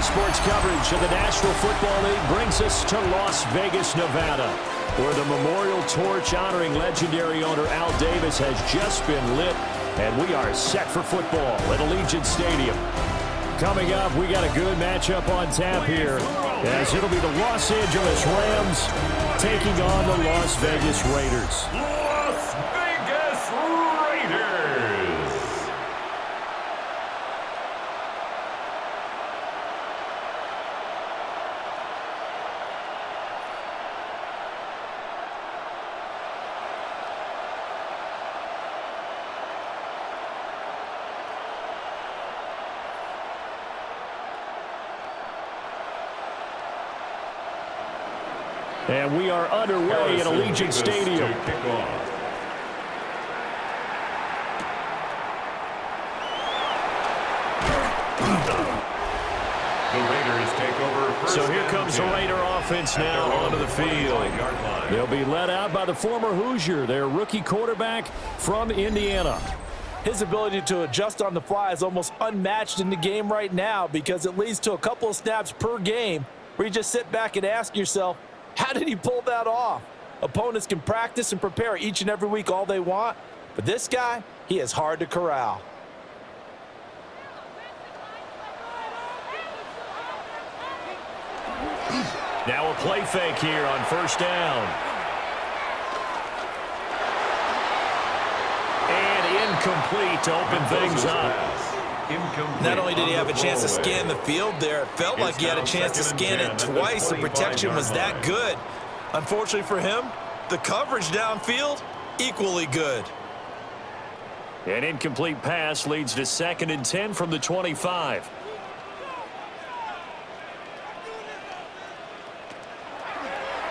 Daily sports coverage of the National Football League brings us to Las Vegas, Nevada, where the memorial torch honoring legendary owner Al Davis has just been lit, and we are set for football at Allegiant Stadium. Coming up, we got a good matchup on tap here, as it'll be the Los Angeles Rams taking on the Las Vegas Raiders. Las Vegas Raiders. And we are underway at Allegiant Stadium. So here comes the Raider offense now onto the field. They'll be led out by the former Hoosier, their rookie quarterback from Indiana. His ability to adjust on the fly is almost unmatched in the game right now, because it leads to a couple of snaps per game where you just sit back and ask yourself, how did he pull that off? Opponents can practice and prepare each and every week all they want, but this guy, he is hard to corral. Now a play fake here on first down. And incomplete to open things up. Not only did he have a chance to scan the field there, it felt like he had a chance to scan it twice. The protection was that good. Unfortunately for him, the coverage downfield, equally good. An incomplete pass leads to 2nd and 10 from the 25.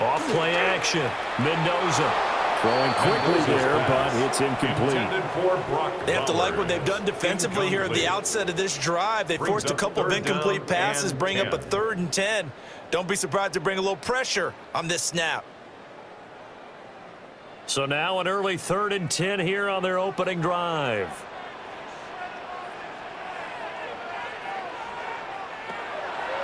Off play action. Mendoza throwing quickly there, but it's incomplete. They have to like what they've done defensively here at the outset of this drive. They forced a couple of incomplete passes, bring up a 3rd and 10. Don't be surprised to bring a little pressure on this snap. So now an early 3rd and 10 here on their opening drive.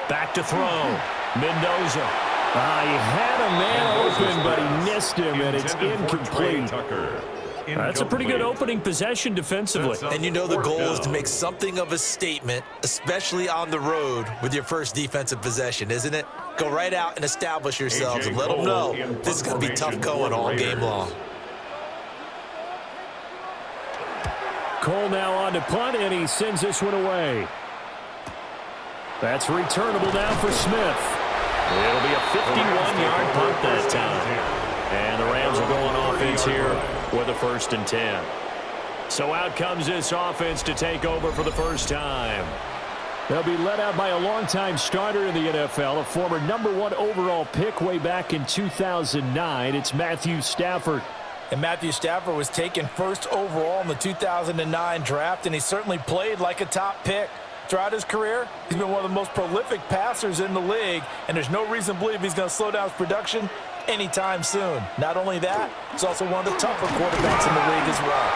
Back to throw. Mendoza. He had a man open, but he missed him, and it's incomplete. That's a pretty good opening possession defensively. And you know the goal is to make something of a statement, especially on the road with your first defensive possession, isn't it? Go right out and establish yourselves and let them know this is going to be tough going all game long. Cole now on to punt, and he sends this one away. That's returnable now for Smith. It'll be a 51-yard punt that time. And the Rams are going offense here with a 1st and 10. So out comes this offense to take over for the first time. They'll be led out by a longtime starter in the NFL, a former #1 overall pick way back in 2009. It's Matthew Stafford. And Matthew Stafford was taken 1st overall in the 2009 draft, and he certainly played like a top pick. Throughout his career, he's been one of the most prolific passers in the league, and there's no reason to believe he's going to slow down his production anytime soon. Not only that, he's also one of the tougher quarterbacks in the league as well.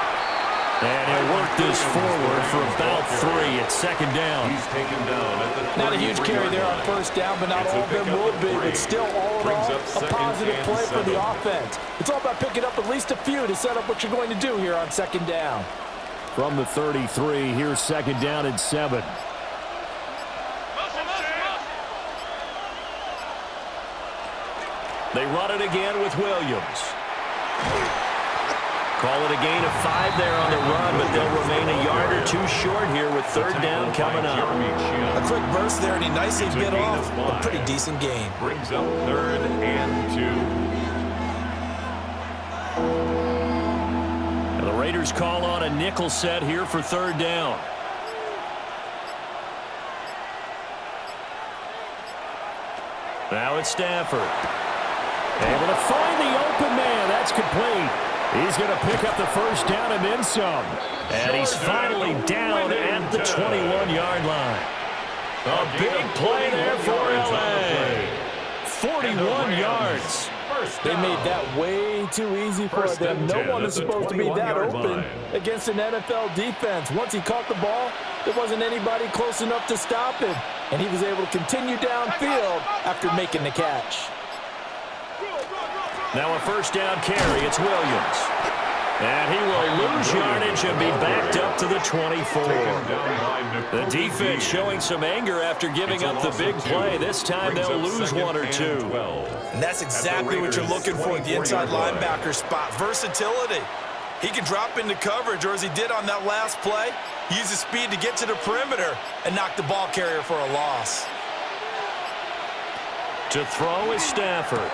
And he'll work this forward for about 3 at 2nd down. He's taken down at the Not a huge carry there on 1st down, but not all of them would be. But still, all in all, a positive play for the offense. It's all about picking up at least a few to set up what you're going to do here on 2nd down. From the 33, here's 2nd down and 7. They run it again with Williams. Call it a gain of 5 there on the run, but they'll remain a yard or 2 short here with 3rd down coming up. A quick burst there, and he nicely bit off a pretty decent gain. Brings up 3rd and 2. And the Raiders call on a nickel set here for 3rd down. Now it's Stafford. Able to find the open man. That's complete. He's going to pick up the 1st down and then some. And he's finally down at the 21-yard line. A big play there for L.A. 41 yards. They made that way too easy for them. No one is supposed to be that open against an NFL defense. Once he caught the ball, there wasn't anybody close enough to stop him, and he was able to continue downfield after making the catch. Now a first down carry. It's Williams. And he will lose yardage and be backed up to the 24. The defense showing some anger after giving up the big play. This time they'll lose one or two. And that's exactly what you're looking for at the inside linebacker spot. Versatility. He can drop into coverage, or as he did on that last play, use his speed to get to the perimeter and knock the ball carrier for a loss. To throw is Stafford.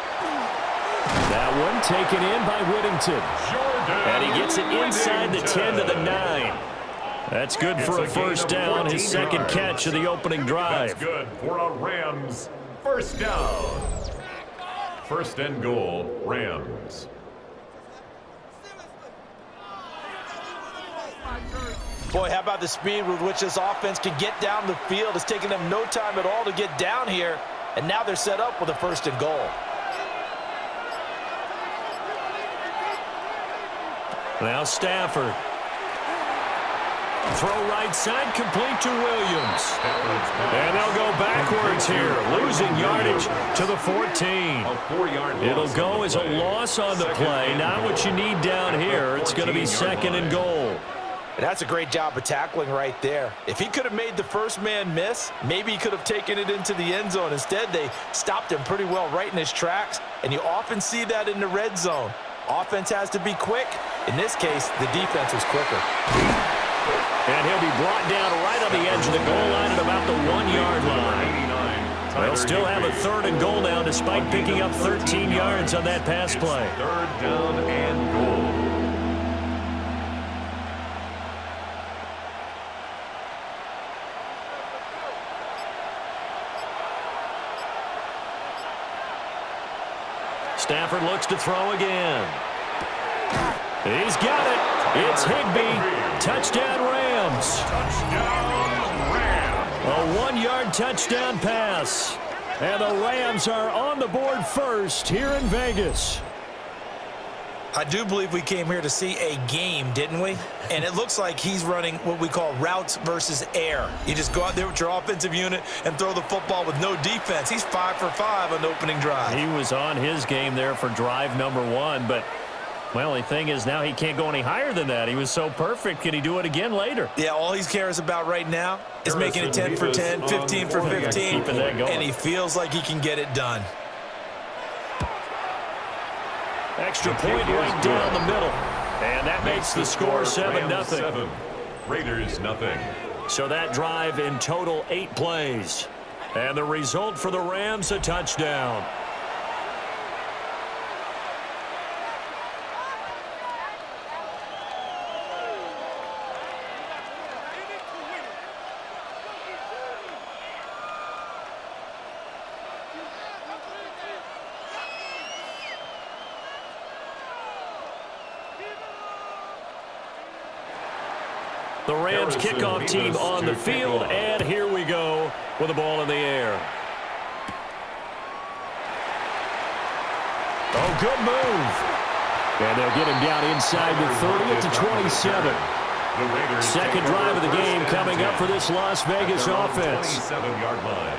That one taken in by Whittington. And he gets it inside the 10 to the 9. That's good for a first down, his second catch of the opening drive. That's good for a Rams first down. First and goal, Rams. Boy, how about the speed with which this offense can get down the field? It's taken them no time at all to get down here, and now they're set up with a first and goal. Now Stafford. Throw right side, complete to Williams. And they'll go backwards here, losing yardage to the 14. It'll go as a loss on the play. Not what you need down here. It's going to be second and goal. And that's a great job of tackling right there. If he could have made the first man miss, maybe he could have taken it into the end zone. Instead, they stopped him pretty well right in his tracks, and you often see that in the red zone. Offense has to be quick. In this case, the defense was quicker. And he'll be brought down right on the edge of the goal line at about the 1-yard line. They'll still have a third and goal now despite picking up 13 yards on that pass play. Third down and goal. Stafford looks to throw again. He's got it. It's Higbee. Touchdown, Rams. Touchdown, Rams. A 1-yard touchdown pass. And the Rams are on the board first here in Vegas. I do believe we came here to see a game, didn't we? And it looks like he's running what we call routes versus air. You just go out there with your offensive unit and throw the football with no defense. He's 5 for 5 on the opening drive. He was on his game there for drive number 1, but well, the thing is now he can't go any higher than that. He was so perfect. Can he do it again later? Yeah, all he cares about right now is making it 10 for 10, 15 for 15, and he feels like he can get it done. Extra point right down the middle. And that makes the score 7-0. Raiders nothing. So that drive in total 8 plays. And the result for the Rams, a touchdown. The Rams kickoff team on the field, and here we go with the ball in the air. Oh, good move. And they'll get him down inside the 30 at the 27. Second drive of the game coming up for this Las Vegas offense.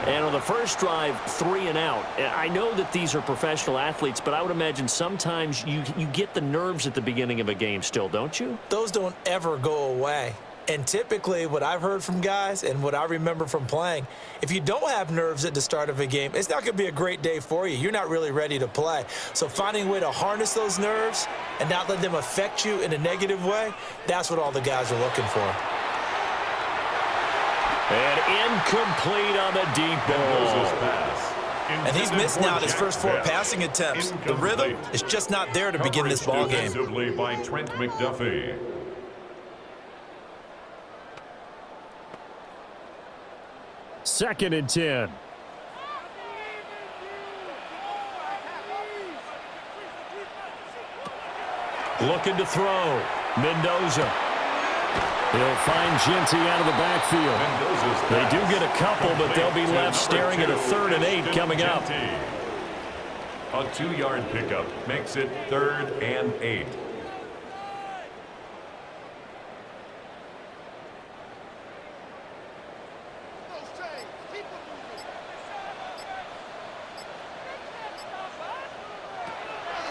And on the first drive, 3 and out. I know that these are professional athletes, but I would imagine sometimes you get the nerves at the beginning of a game still, don't you? Those don't ever go away. And typically what I've heard from guys and what I remember from playing, if you don't have nerves at the start of a game, it's not going to be a great day for you. You're not really ready to play. So finding a way to harness those nerves and not let them affect you in a negative way, that's what all the guys are looking for. And incomplete on the deep ball. And he's missed now his first 4 passing attempts. The rhythm is just not there to begin this ball game. By Trent McDuffie. Second and 10. Looking to throw. Mendoza. He'll find Genty out of the backfield. They do get a couple, but they'll be left staring at a 3rd and 8 coming up. A 2-yard pickup makes it 3rd and 8.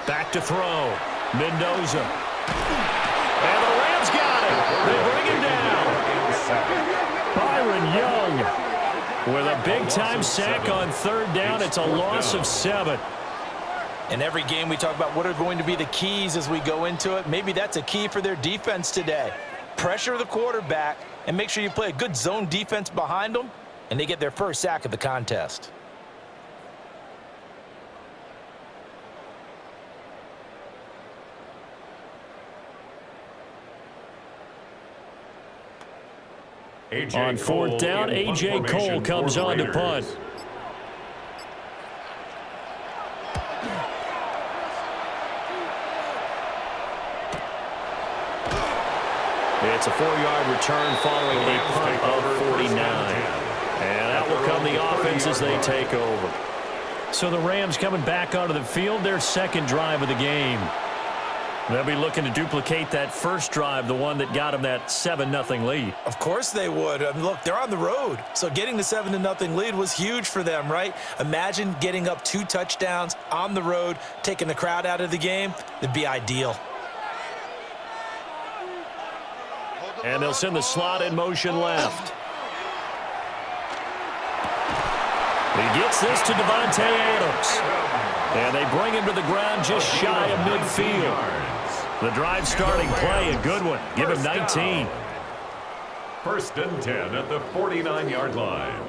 Back to throw. Mendoza. And the Rams got it. They bring him down. Byron Young with a big-time sack on 3rd down. It's a loss of 7. In every game, we talk about what are going to be the keys as we go into it. Maybe that's a key for their defense today. Pressure the quarterback and make sure you play a good zone defense behind them, and they get their first sack of the contest. On 4th down, A.J. Cole comes on to punt. It's a 4-yard return following a punt of 49. And out will come the offense as they take over. So the Rams coming back onto the field, their 2nd drive of the game. They'll be looking to duplicate that first drive, the one that got them that 7-0 lead. Of course they would. I mean, look, they're on the road. So getting the 7-0 lead was huge for them, right? Imagine getting up 2 touchdowns on the road, taking the crowd out of the game. It'd be ideal. And they'll send the slot in motion left. He gets this to Devontae Adams. And they bring him to the ground just shy of midfield. The drive starting play, a good one. Give him 19. 1st and 10 at the 49-yard line.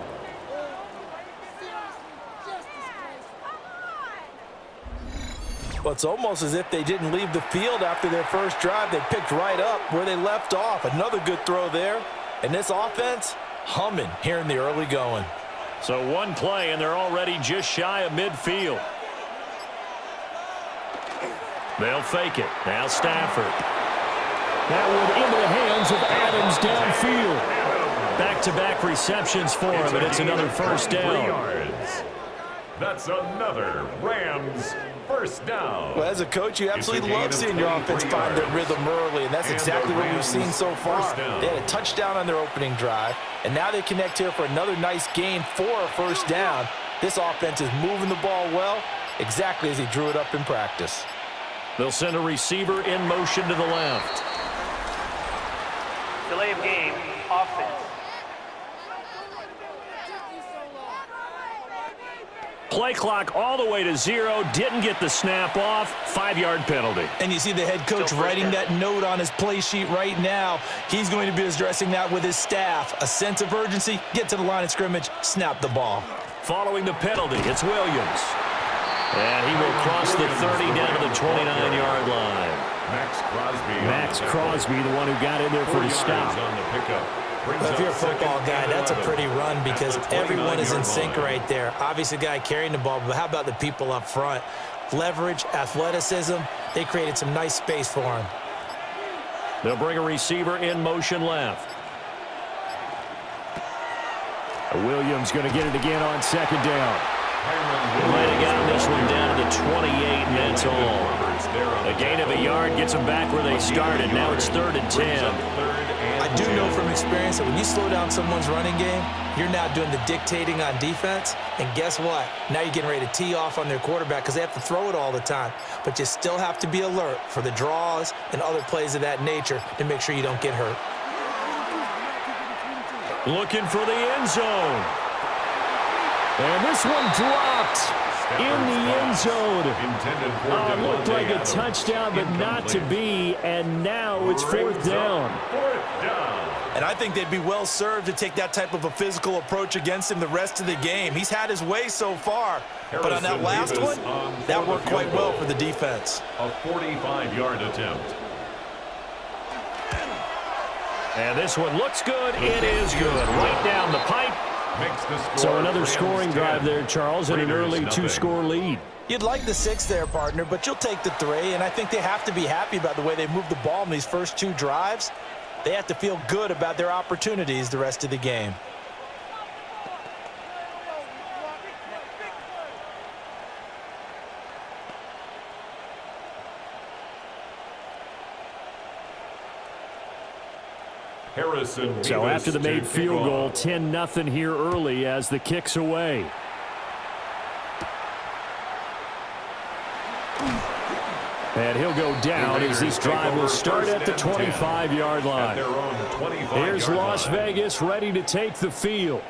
Well, it's almost as if they didn't leave the field after their first drive. They picked right up where they left off. Another good throw there. And this offense, humming here in the early going. So one play, and they're already just shy of midfield. They'll fake it. Now Stafford. That one into the hands of Adams downfield. Back-to-back receptions for him, and it's another first down. That's another Rams first down. Well, as a coach, you absolutely love seeing your offense find their rhythm early, and that's exactly what we've seen so far. They had a touchdown on their opening drive, and now they connect here for another nice gain for a first down. This offense is moving the ball well, exactly as he drew it up in practice. They'll send a receiver in motion to the left. Delay of game, offense. Play clock all the way to 0. Didn't get the snap off. 5-yard penalty. And you see the head coach writing that note on his play sheet right now. He's going to be addressing that with his staff. A sense of urgency, get to the line of scrimmage, snap the ball. Following the penalty, it's Williams. And he will cross the 30 down to the 29-yard line. Max Crosby, the one who got in there for the stop. On the pickup. Well, if you're a football guy, that's a pretty run because everyone is in sync right there. Obviously, the guy carrying the ball, but how about the people up front? Leverage, athleticism, they created some nice space for him. They'll bring a receiver in motion left. Williams going to get it again on 2nd down. Might have gotten this one down to the 28, and that's all. A gain of a yard gets them back where they started. Now it's 3rd and 10. I do know from experience that when you slow down someone's running game, you're now doing the dictating on defense. And guess what? Now you're getting ready to tee off on their quarterback because they have to throw it all the time. But you still have to be alert for the draws and other plays of that nature to make sure you don't get hurt. Looking for the end zone. And this one dropped in the end zone. It looked like a touchdown, but not to be. And now it's 4th down. And I think they'd be well served to take that type of a physical approach against him the rest of the game. He's had his way so far. But on that last one, that worked quite well for the defense. A 45-yard attempt. And this one looks good. It is good. Right down the pipe. So another scoring drive there, Charles, and an early 2-score lead. You'd like the 6 there, partner, but you'll take the 3, and I think they have to be happy about the way they moved the ball in these first 2 drives. They have to feel good about their opportunities the rest of the game. So after the made field goal, 10-0 here early as the kick's away. And he'll go down as this drive will start at the 25-yard line. Here's Las Vegas ready to take the field.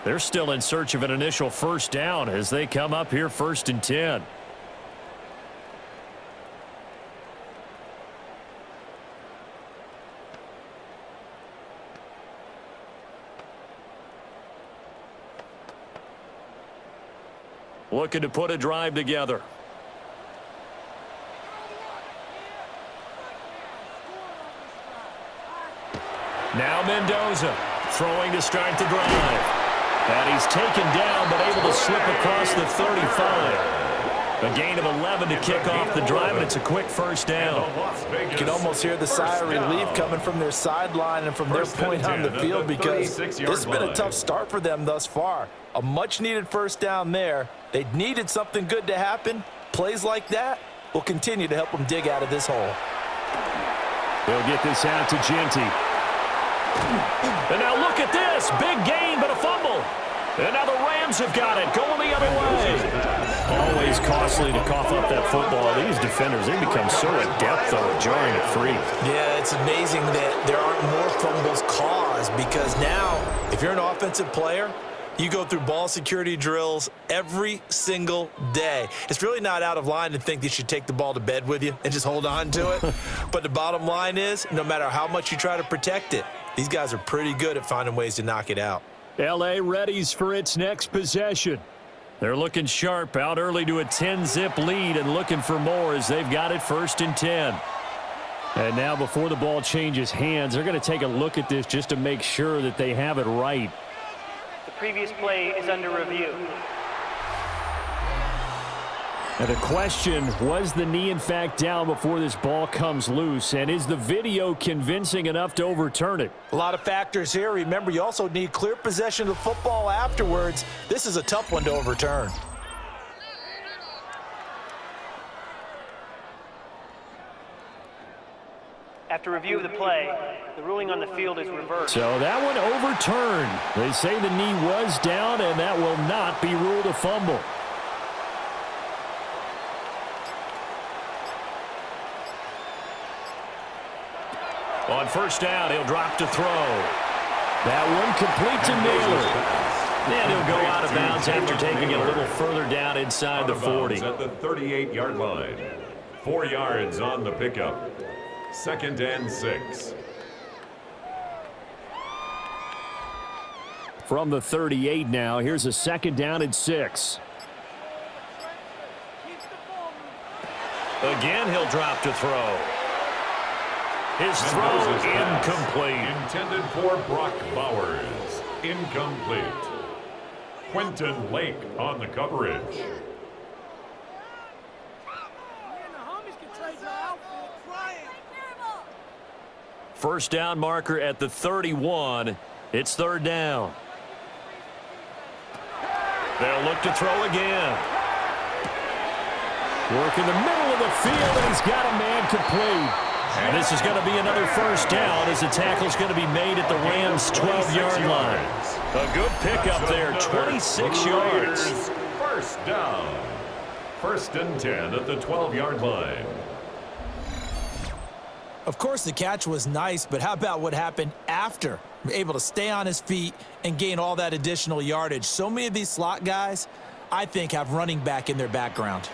They're still in search of an initial first down as they come up here 1st and 10. Looking to put a drive together. Now Mendoza throwing to start the drive. And he's taken down but able to slip across the 35. A gain of 11 to kick off the drive, and it's a quick first down. You can almost hear the sigh of relief coming from their sideline and from their point on the field because this has been a tough start for them thus far. A much-needed first down there. They needed something good to happen. Plays like that will continue to help them dig out of this hole. They'll get this out to Genty. And now look at this. Big gain, but a fumble. And now the Rams have got it, going the other way. Always costly to cough up that football. These defenders, they become so adept, though, at jarring it free. Yeah, it's amazing that there aren't more fumbles caused because now, if you're an offensive player, you go through ball security drills every single day. It's really not out of line to think you should take the ball to bed with you and just hold on to it. But the bottom line is, no matter how much you try to protect it, these guys are pretty good at finding ways to knock it out. L.A. readies for its next possession. They're looking sharp, out early to a 10-zip lead and looking for more as they've got it 1st and 10. And now before the ball changes hands, they're going to take a look at this just to make sure that they have it right. The previous play is under review. And the question, was the knee in fact down before this ball comes loose? And is the video convincing enough to overturn it? A lot of factors here. Remember, you also need clear possession of the football afterwards. This is a tough one to overturn. After review of the play, the ruling on the field is reversed. So that one overturned. They say the knee was down, and that will not be ruled a fumble. On first down, he'll drop to throw. That one complete to Naylor. And he'll go out of bounds after taking it a little further down inside the 40. At the 38-yard line. 4 yards on the pickup. 2nd and 6. From the 38 now, here's a 2nd down and 6. Again, he'll drop to throw. His throw incomplete. Intended for Brock Bowers. Incomplete. Quentin Lake on the coverage. First down marker at the 31. It's 3rd down. They'll look to throw again. Work in the middle of the field, and he's got a man complete. And this is going to be another first down as the tackle's going to be made at the Rams' 12-yard line. A good pickup there, 26 yards. First down. 1st and 10 at the 12-yard line. Of course, the catch was nice, but how about what happened after? Able to stay on his feet and gain all that additional yardage. So many of these slot guys, I think, have running back in their background.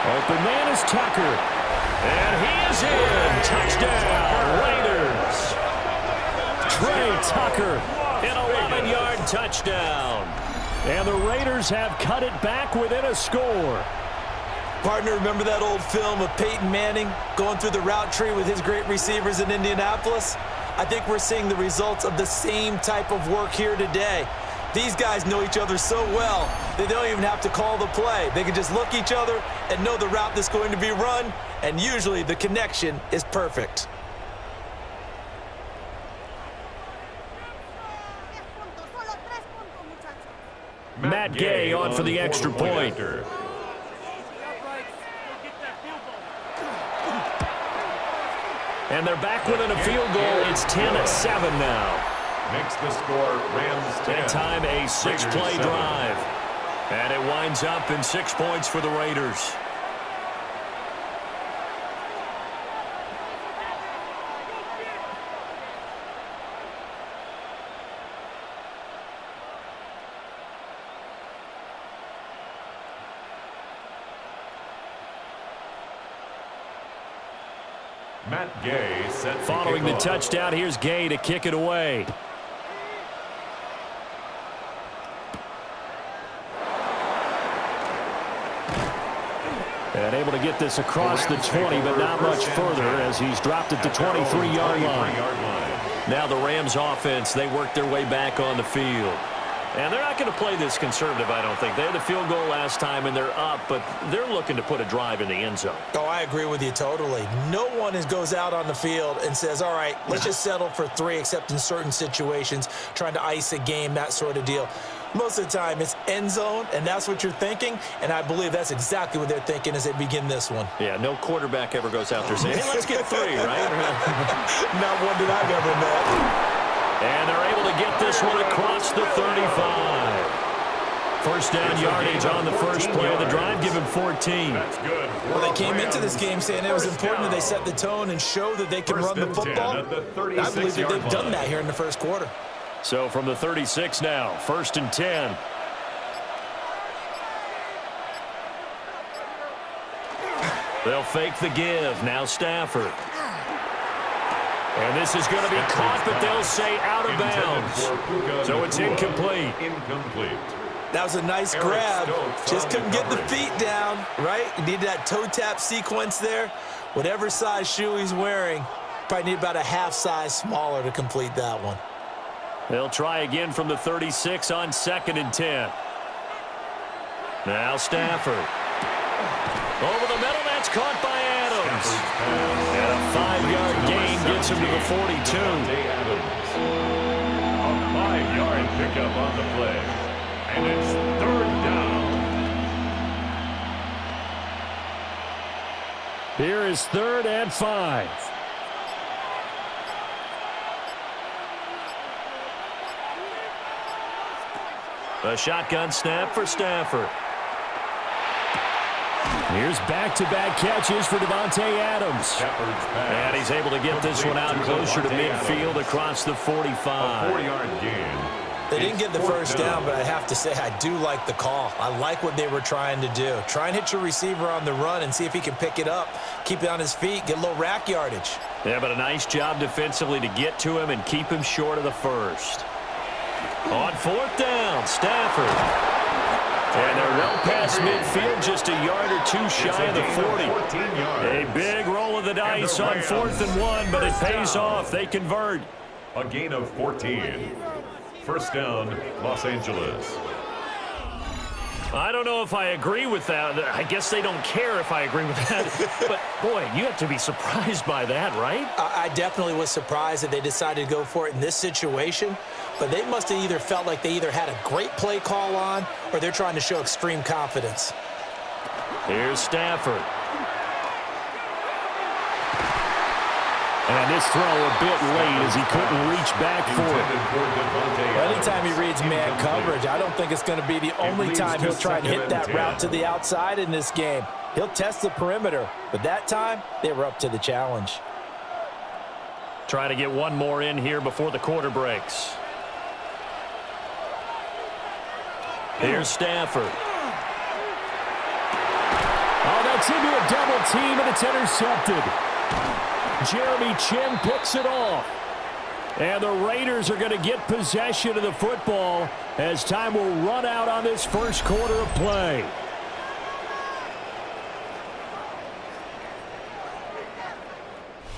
Open man is Tucker. And he is in. Touchdown, Raiders. Trey Tucker, an 11-yard touchdown. And the Raiders have cut it back within a score. Partner, remember that old film of Peyton Manning going through the route tree with his great receivers in Indianapolis? I think we're seeing the results of the same type of work here today. These guys know each other so well that they don't even have to call the play. They can just look each other and know the route that's going to be run, and usually the connection is perfect. Matt Gay on for the extra point. And they're back within a field goal. It's 10-7 now. Makes the score Rams 10. That time a 6-play drive. And it winds up in 6 points for the Raiders. Matt Gay set to Following the kick off. touchdown, here's Gay to kick it away. And able to get this across the 20, but not much further as he's dropped it to 23-yard line. Now the Rams offense, they work their way back on the field. And they're not going to play this conservative, I don't think. They had the field goal last time, and they're up, but they're looking to put a drive in the end zone. Oh, I agree with you totally. No one goes out on the field and says, all right, let's just settle for 3, except in certain situations, trying to ice a game, that sort of deal. Most of the time, it's end zone, and that's what you're thinking, and I believe that's exactly what they're thinking as they begin this one. Yeah, no quarterback ever goes out there saying, hey, let's get 3, right? Not one that I've ever met. And they're able to get this one across the 35. First down yardage on the first play of the drive, give him 14. That's good. Well, they came into this game saying it was important that they set the tone and show that they can run the football. I believe that they've done that here in the first quarter. So from the 36 now, 1st and 10. They'll fake the give. Now Stafford. And this is going to be caught, but they'll say out of bounds. So it's incomplete. That was a nice grab. Just couldn't get the feet down, right? You need that toe tap sequence there. Whatever size shoe he's wearing, probably need about a half size smaller to complete that one. They'll try again from the 36 on 2nd and 10. Now Stafford. Over the middle, that's caught by Adams. And a 5-yard gain gets him to the 42. A 5-yard pickup on the play. And it's 3rd down. Here is 3rd and 5. A shotgun snap for Stafford. Here's back-to-back catches for Davante Adams. And he's able to get this one out closer to midfield across the 45. A 4-yard gain. They didn't get the first down, but I have to say I do like the call. I like what they were trying to do. Try and hit your receiver on the run and see if he can pick it up, keep it on his feet, get a little rack yardage. Yeah, but a nice job defensively to get to him and keep him short of the first. On 4th down, Stafford. And they're well past midfield, just a yard or 2 shy of the 40. A big roll of the dice on 4th and 1, but it pays off. They convert. A gain of 14. First down, Los Angeles. I don't know if I agree with that. I guess they don't care if I agree with that. But, boy, you have to be surprised by that, right? I definitely was surprised that they decided to go for it in this situation. But they must have either felt like they either had a great play call on or they're trying to show extreme confidence. Here's Stafford. And this throw a bit late as he couldn't reach back for it. Anytime he reads man coverage, I don't think it's going to be the only time he'll try and hit that route to the outside in this game. He'll test the perimeter, but that time they were up to the challenge. Try to get one more in here before the quarter breaks. Here's Stafford. Oh, that's into a double team, and it's intercepted. Jeremy Chin picks it off. And the Raiders are going to get possession of the football as time will run out on this first quarter of play.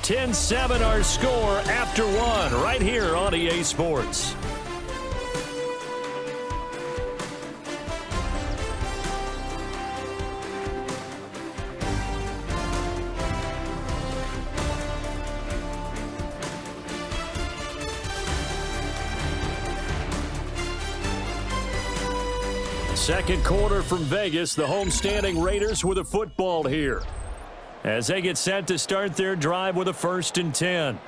(10-7) our score after 1 right here on EA Sports. Second quarter from Vegas. The homestanding Raiders with a football here. as they get set to start their drive with a 1st and 10.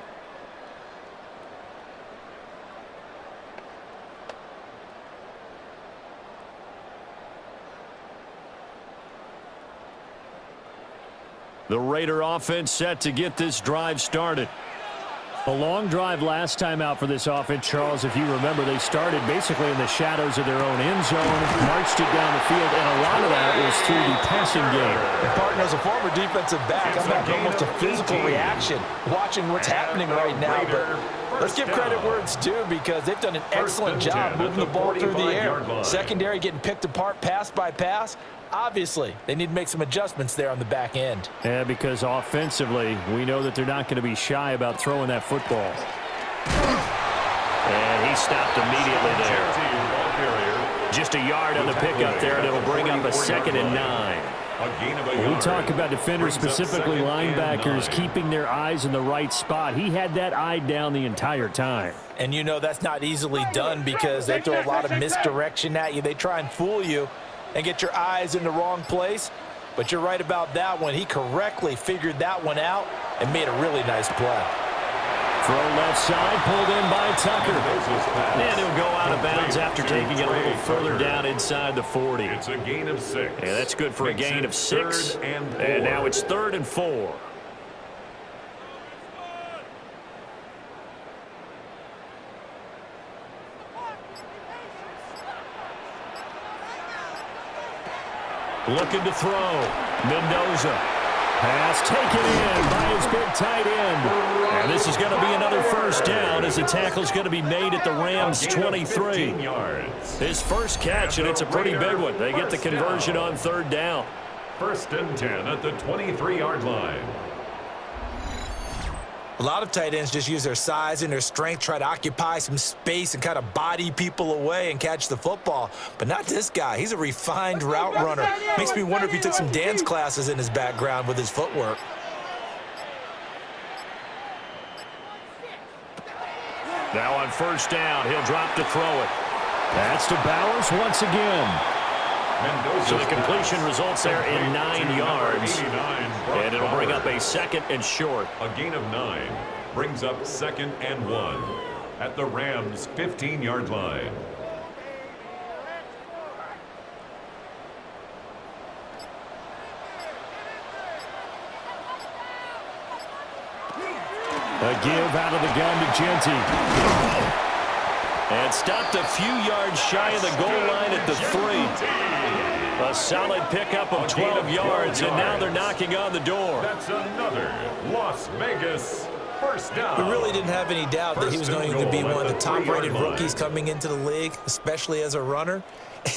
The Raider offense set to get this drive started. A long drive last time out for this offense, Charles. If you remember, they started basically in the shadows of their own end zone, marched it down the field, and a lot of that was through the passing game. And partner, as a former defensive back, I'm having almost a physical reaction watching what's happening right now. But let's give credit where it's due, because they've done an excellent job moving the ball through the air. Secondary getting picked apart pass by pass. Obviously, they need to make some adjustments there on the back end. Yeah, because offensively, we know that they're not going to be shy about throwing that football. And he stopped immediately there. Just a yard on the pickup there, and it'll bring up a 2nd and 9. We talk about defenders, specifically linebackers, keeping their eyes in the right spot. He had that eye down the entire time. And you know that's not easily done, because they throw a lot of misdirection at you. They try and fool you and get your eyes in the wrong place. But you're right about that one. He correctly figured that one out and made a really nice play. Throw left side, pulled in by Tucker. And he'll go out of bounds after taking it a little further down inside the 40. It's a gain of 6. Yeah, that's good for a gain of 6. And now it's 3rd and 4. Looking to throw. Mendoza. Pass taken in by his big tight end. And this is going to be another 1st down, as the tackle's going to be made at the Rams' 23. His first catch, and it's a pretty big one. They get the conversion on 3rd down. 1st and 10 at the 23-yard line. A lot of tight ends just use their size and their strength, try to occupy some space and kind of body people away and catch the football. But not this guy. He's a refined route runner. Makes me wonder if he took some dance classes in his background with his footwork. Now on 1st down, he'll drop to throw it. That's to Bowers once again. So the completion results there in 9 yards. And it'll bring up a 2nd and short. A gain of 9 brings up 2nd and 1 at the Rams' 15-yard line. A give out of the gun to Genty. And stopped a few yards shy of the goal line at the 3. A solid pickup of 12 yards, and now they're knocking on the door. That's another Las Vegas 1st down. We really didn't have any doubt that he was going to be one of the top-rated rookies coming into the league, especially as a runner.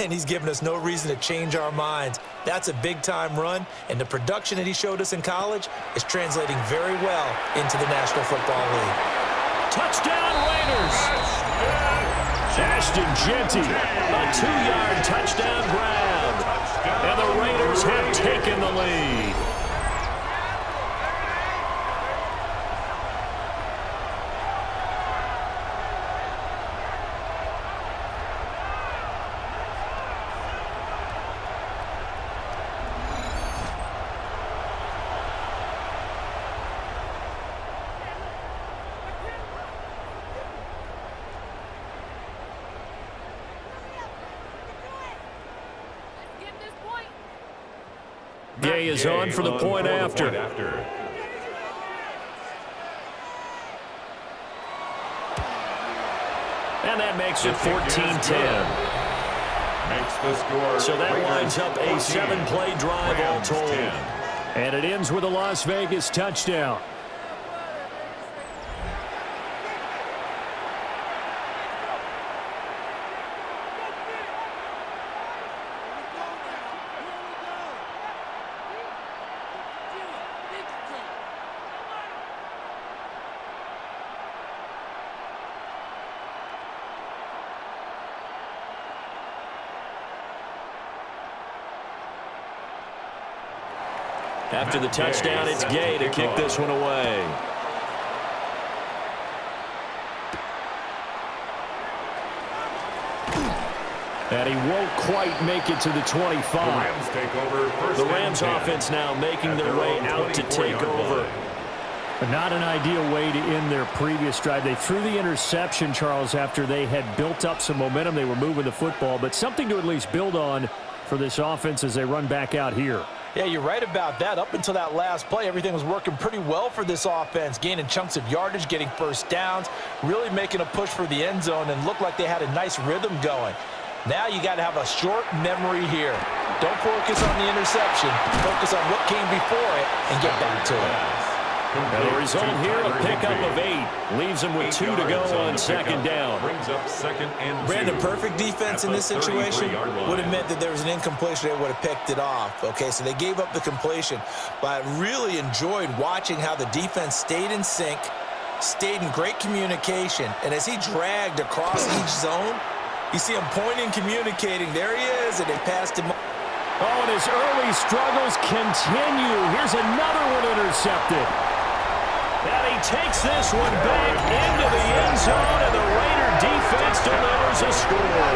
And he's given us no reason to change our minds. That's a big-time run, and the production that he showed us in college is translating very well into the National Football League. Touchdown, Raiders! Ashton Genty, a 2-yard touchdown grab. And the Raiders have taken the lead. Gay is on for the point after. And that makes it 14-10. So that lines up a 7-play drive all told. And it ends with a Las Vegas touchdown. After the touchdown, it's Gay to kick this one away. And he won't quite make it to the 25. The Rams take over first The and Rams 10 offense now making at their way own out to take 24-yard over. line. But not an ideal way to end their previous drive. They threw the interception, Charles, after they had built up some momentum. They were moving the football, but something to at least build on for this offense as they run back out here. Yeah, you're right about that. Up until that last play, everything was working pretty well for this offense, gaining chunks of yardage, getting first downs, really making a push for the end zone, and looked like they had a nice rhythm going. Now you got to have a short memory here. Don't focus on the interception. Focus on what came before it and get back to it. And the result here, a pickup of 8. Leaves them with 2 to go on second down. Brings up second and 2. Brandon, perfect defense in this situation would have meant that there was an incompletion. They would have picked it off. Okay, so they gave up the completion. But I really enjoyed watching how the defense stayed in sync, stayed in great communication. And as he dragged across each zone, you see him pointing, communicating. There he is, and they passed him. Oh, and his early struggles continue. Here's another one intercepted. And he takes this one back into the end zone, and the Raider defense delivers a score.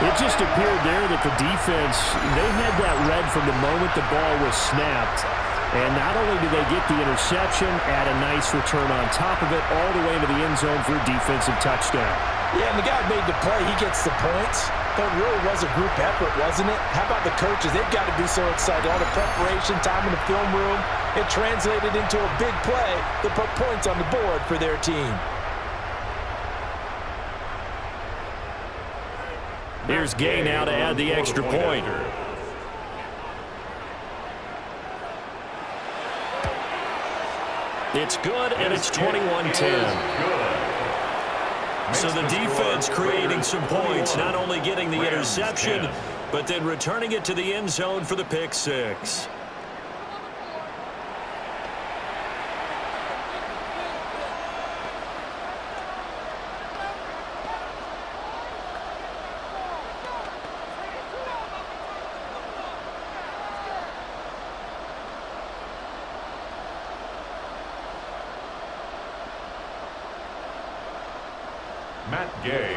It just appeared there that the defense, they had that read from the moment the ball was snapped. And not only did they get the interception, add a nice return on top of it, all the way into the end zone for a defensive touchdown. Yeah, and the guy made the play. He gets the points. But it really was a group effort, wasn't it? How about the coaches? They've got to be so excited. All the preparation, time in the film room, it translated into a big play that put points on the board for their team. Here's Gay now to add the extra point. It's good, and it's 21-10. So the defense creating some points, not only getting the interception, but then returning it to the end zone for the pick 6.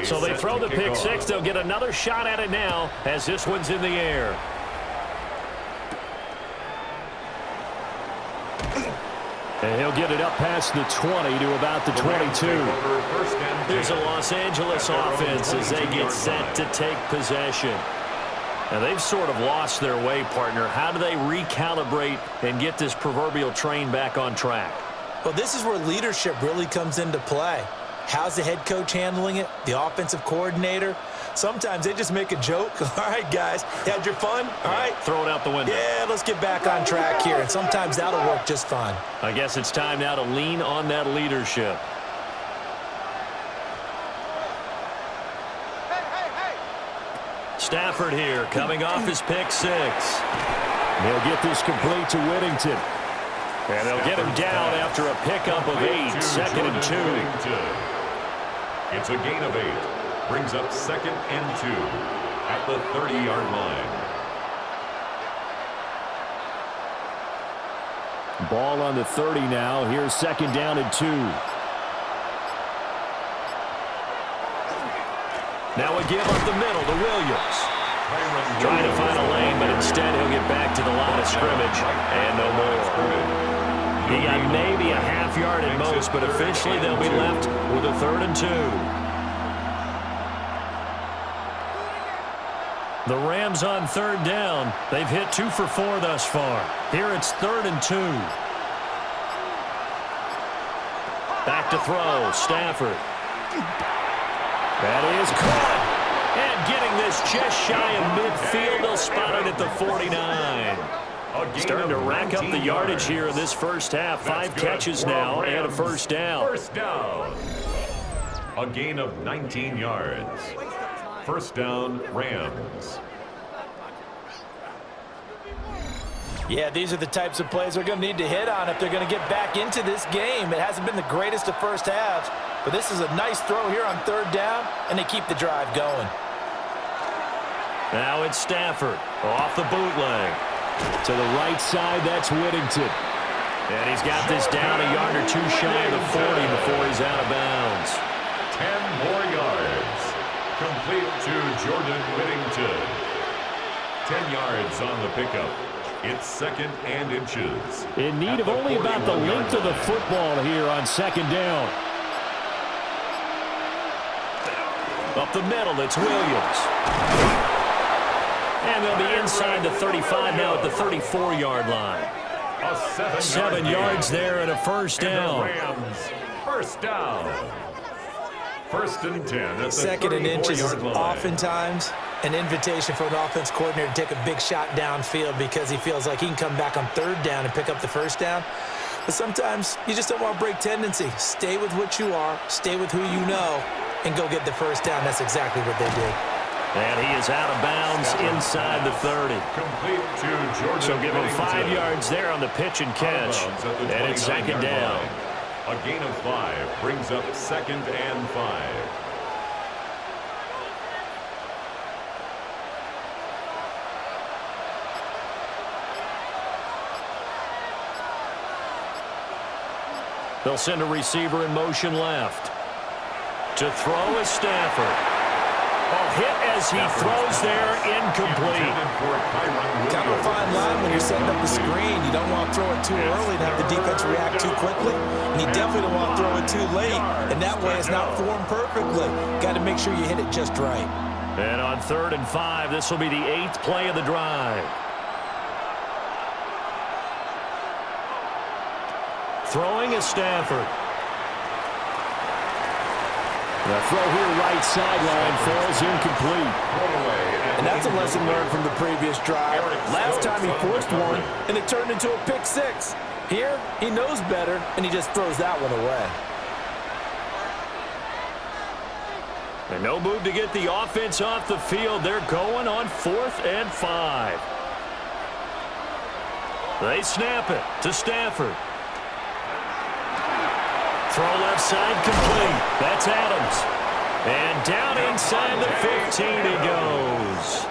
So they throw the pick 6. They'll get another shot at it now as this one's in the air. And he'll get it up past the 20 to about the 22. Here's a Los Angeles offense as they get set to take possession. Now, they've sort of lost their way, partner. How do they recalibrate and get this proverbial train back on track? Well, this is where leadership really comes into play. How's the head coach handling it? The offensive coordinator? Sometimes they just make a joke. All right, guys, had your fun? All right. Throw it out the window. Yeah, let's get back on track here. And sometimes that'll work just fine. I guess it's time now to lean on that leadership. Stafford here, coming off his pick 6. They'll get this complete to Whittington. And they'll get him down after a pickup of 8, second and 2. It's a gain of 8. Brings up second and 2 at the 30-yard line. Ball on the 30 now. Here's second down and 2. Now a give up the middle to Williams. Trying to find a lane, but instead he'll get back to the line of scrimmage and no more. He got maybe a half yard at most, but officially they'll be left with a 3rd and 2. The Rams on 3rd down. They've hit 2 for 4 thus far. Here it's 3rd and 2. Back to throw, Stafford. That is caught. And getting this just shy of midfield, they'll spot it at the 49. Starting to rack up the yardage here in this first half. 5 catches now and a first down. First down. A gain of 19 yards. First down, Rams. Yeah, these are the types of plays they're going to need to hit on if they're going to get back into this game. It hasn't been the greatest of first halves, but this is a nice throw here on 3rd down, and they keep the drive going. Now it's Stafford off the bootleg. To the right side, that's Whittington. And he's got this down a yard or 2 shy of the 40 before he's out of bounds. 10 more yards. Complete to Jordan Whittington. 10 yards on the pickup. It's 2nd and inches. In need of only about the length of the football here on 2nd down. Up the middle, it's Williams. And they'll be inside the 35 now at the 34-yard line. 7 yards there and a first down. Rams, first down. 1st and 10 at the 2nd and inches is 34-yard line. oftentimes an invitation for an offense coordinator to take a big shot downfield because he feels like he can come back on 3rd down and pick up the first down. But sometimes you just don't want to break tendency. Stay with what you are, stay with who you know, and go get the first down. That's exactly what they did. And he is out of bounds inside the 30. Complete to Jordan So give him Whittington. 5 yards there on the pitch and catch. And it's 2nd down. A gain of 5 brings up 2nd and 5. They'll send a receiver in motion left. To throw is Stafford. Hit as he throws there, incomplete. Kind of a fine line when you're setting up the screen. You don't want to throw it too early and have the defense react too quickly. And you definitely don't want to throw it too late. And that way it's not formed perfectly. Got to make sure you hit it just right. And on 3rd and 5, this will be the 8th play of the drive. Throwing is Stafford. The throw here right sideline falls incomplete. And that's a lesson learned from the previous drive. Last time he forced one, and it turned into a pick 6. Here, he knows better, and he just throws that one away. And no move to get the offense off the field. They're going on 4th and 5. They snap it to Stafford. Throw left side complete. That's Adams. And down inside the 15 he goes.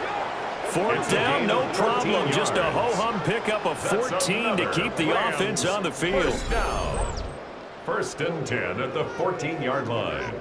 4th down, no problem. Just a ho-hum pickup of 14 to keep the offense on the field. First down. 1st and 10 at the 14-yard line.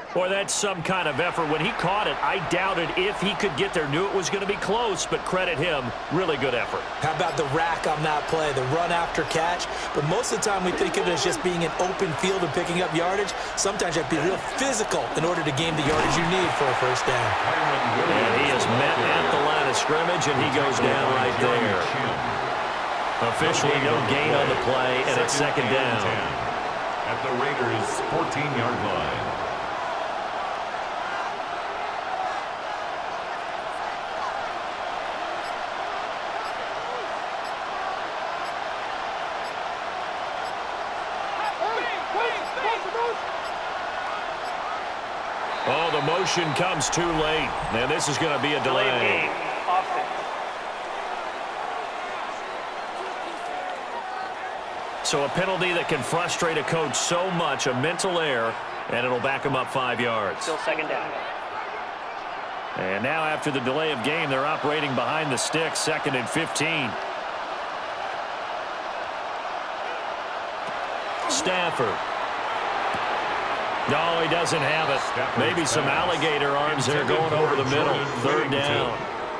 Boy, that's some kind of effort. When he caught it, I doubted if he could get there. Knew it was going to be close, but credit him. Really good effort. How about the rack on that play, the run after catch? But most of the time we think of it as just being an open field and picking up yardage. Sometimes you have to be real physical in order to gain the yardage you need for a first down. And he is met at the line of scrimmage, and he goes down right there. Officially no gain on the play, and it's 2nd down. At the Raiders' 14-yard line. Oh, the motion comes too late. And this is going to be a delay. Game. Offense. So a penalty that can frustrate a coach so much, a mental error, and it'll back him up 5 yards. Still 2nd down. And now after the delay of game, they're operating behind the sticks, 2nd and 15. Stafford. No, he doesn't have it. Maybe some alligator arms there going over the middle. 3rd down.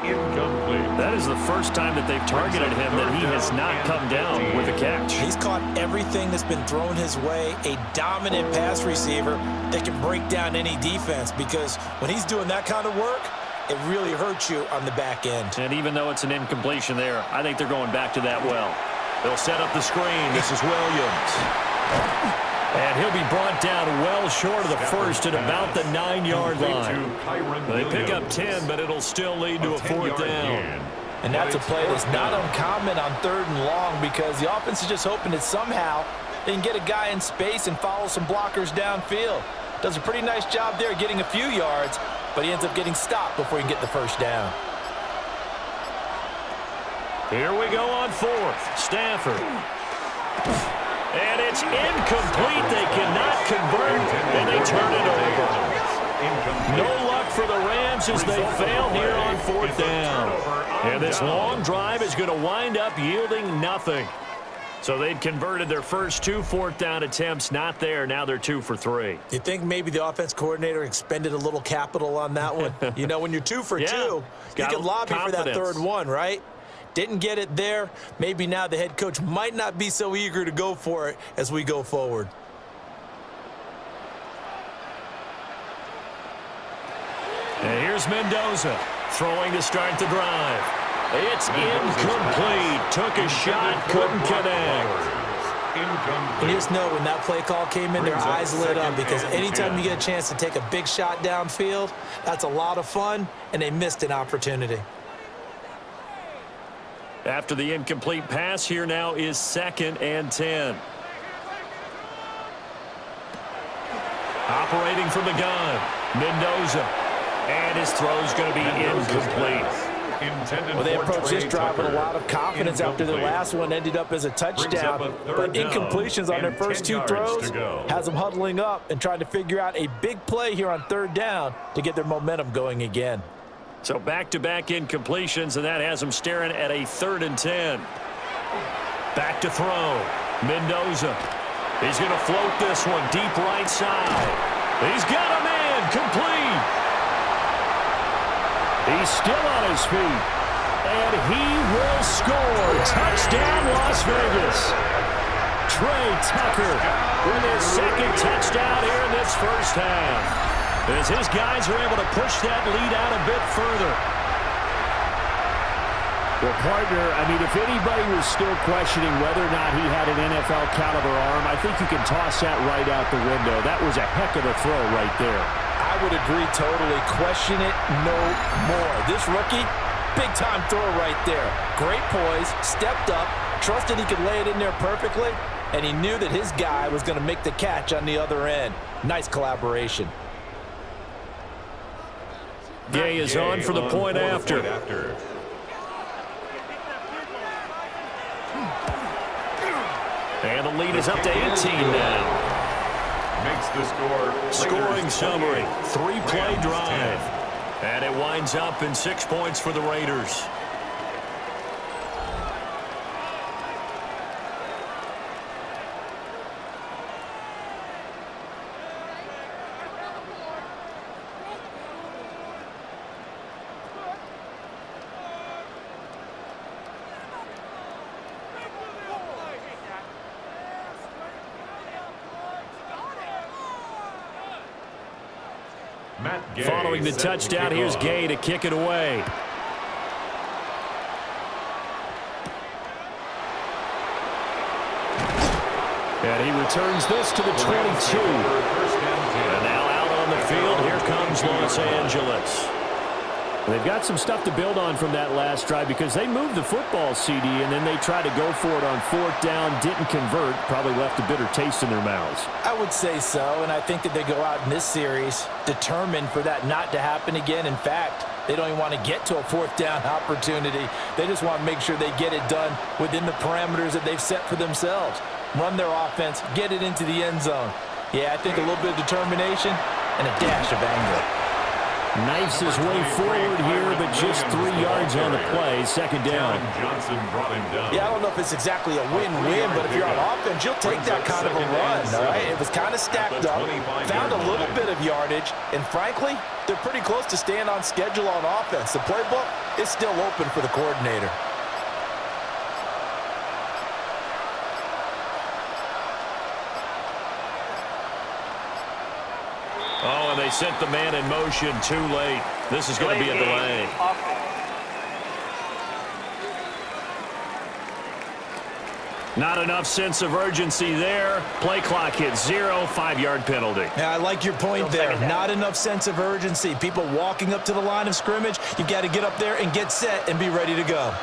Incomplete. That is the first time that they've targeted him that he has not come down with a catch. He's caught everything that's been thrown his way, a dominant pass receiver that can break down any defense, because when he's doing that kind of work, it really hurts you on the back end. And even though it's an incompletion there, I think they're going back to that well. They'll set up the screen. This is Williams. And he'll be brought down well short of the first at about the 9-yard line. They pick up 10, but it'll still lead to a 4th down. And that's a play that's not uncommon on 3rd and long, because the offense is just hoping that somehow they can get a guy in space and follow some blockers downfield. Does a pretty nice job there getting a few yards, but he ends up getting stopped before he can get the first down. Here we go on 4th. Stafford. And it's incomplete. They cannot convert, and they turn it over. No luck for the Rams as they fail here on 4th down. And this long drive is going to wind up yielding nothing. So they'd converted their first 2 fourth-down attempts. Not there. Now they're 2 for 3. You think maybe the offense coordinator expended a little capital on that one? You know, when you're 2 for 2, you can lobby for that third one, right? Didn't get it there. Maybe now the head coach might not be so eager to go for it as we go forward. And here's Mendoza throwing to start the drive. It's incomplete. Took a shot, couldn't connect. You just know when that play call came in, their eyes lit up, because anytime you get a chance to take a big shot downfield, that's a lot of fun, and they missed an opportunity. After the incomplete pass, here now is 2nd and 10. Operating from the gun, Mendoza. And his throw's going to be incomplete. Well, they approached this drive with a lot of confidence after their last one ended up as a touchdown. But incompletions on their first 2 throws has them huddling up and trying to figure out a big play here on 3rd down to get their momentum going again. So back-to-back incompletions, and that has them staring at a 3rd and 10. Back to throw. Mendoza. He's going to float this one deep right side. He's got a man complete. He's still on his feet. And he will score. Touchdown, Las Vegas. Trey Tucker with his 2nd touchdown here in this first half, as his guys are able to push that lead out a bit further. Well, partner, I mean, if anybody was still questioning whether or not he had an NFL caliber arm, I think you can toss that right out the window. That was a heck of a throw right there. I would agree totally. Question it no more. This rookie, big-time throw right there. Great poise, stepped up, trusted he could lay it in there perfectly, and he knew that his guy was going to make the catch on the other end. Nice collaboration. Gay is on for the point after. And the lead is up to 18 now. Makes the score. Scoring summary, 3-play drive. And it winds up in 6 points for the Raiders. Following the touchdown, here's Gay to kick it away. And he returns this to the 22. And now out on the field, here comes Los Angeles. They've got some stuff to build on from that last drive, because they moved the football, CD, and then they tried to go for it on 4th down, didn't convert, probably left a bitter taste in their mouths. I would say so, and I think that they go out in this series determined for that not to happen again. In fact, they don't even want to get to a 4th down opportunity. They just want to make sure they get it done within the parameters that they've set for themselves. Run their offense, get it into the end zone. Yeah, I think a little bit of determination and a dash of anger. Knifes his way forward here, but just 3 yards on the play. 2nd down. Johnson brought him down. Yeah, I don't know if it's exactly a win-win, but if you're on offense, you'll take that kind of a run, all right? It was kind of stacked up, found a little bit of yardage, and frankly, they're pretty close to staying on schedule on offense. The playbook is still open for the coordinator. Oh, and they sent the man in motion too late. This is going to be a delay. Not enough sense of urgency there. Play clock hits 0, 5-yard penalty. Yeah, I like your point there. Not enough sense of urgency. People walking up to the line of scrimmage, you've got to get up there and get set and be ready to go.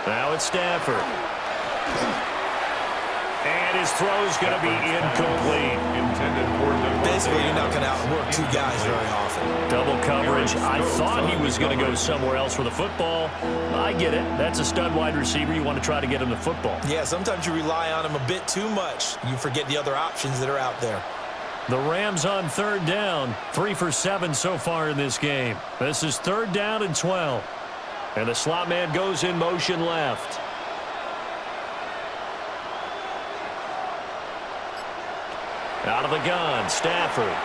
Now it's Stafford. And his throw's going to be incomplete. Basically, you're not going to outwork 2 guys very often. Double coverage. I thought he was going to go somewhere else with the football. I get it. That's a stud wide receiver. You want to try to get him the football. Yeah, sometimes you rely on him a bit too much. You forget the other options that are out there. The Rams on 3rd down. 3 for 7 so far in this game. This is 3rd down and 12. And the slot man goes in motion left. Out of the gun, Stafford.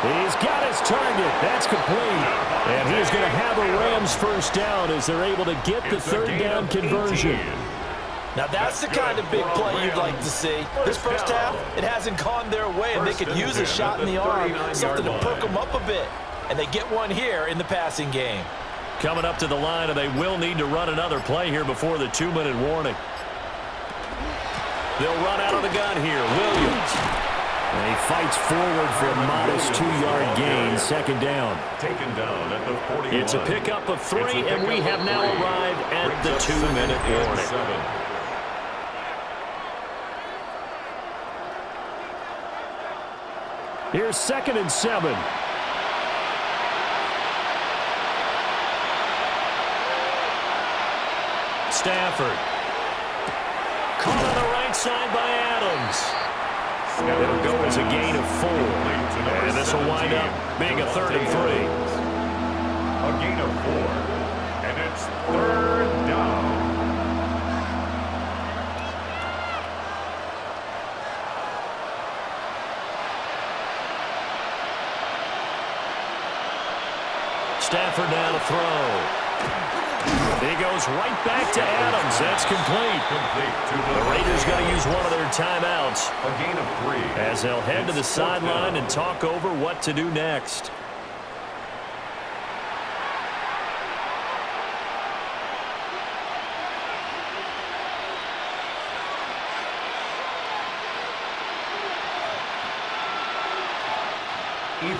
He's got his target. That's complete. And he's going to have a Rams first down as they're able to get the third down conversion. Now that's the kind of big play you'd like to see. This first half, it hasn't gone their way, and they could use a shot in the arm, something to perk them up a bit. And they get one here in the passing game. Coming up to the line, and they will need to run another play here before the 2-minute warning. They'll run out of the gun here. Williams. And he fights forward for a modest 2-yard gain, second down. Taken down at the 41. It's a pickup of 3, and we have now arrived at the 2-minute warning. Here's 2nd and 7. Stafford. Caught on the right side by Adams. It'll go as a gain of 4. And this will wind up being a 3rd and 3. A gain of 4. And it's 3rd down. Stafford now to throw. He goes right back to Adams. That's complete. The Raiders going to use one of their timeouts. A gain of 3. As they'll head to the sideline and talk over what to do next.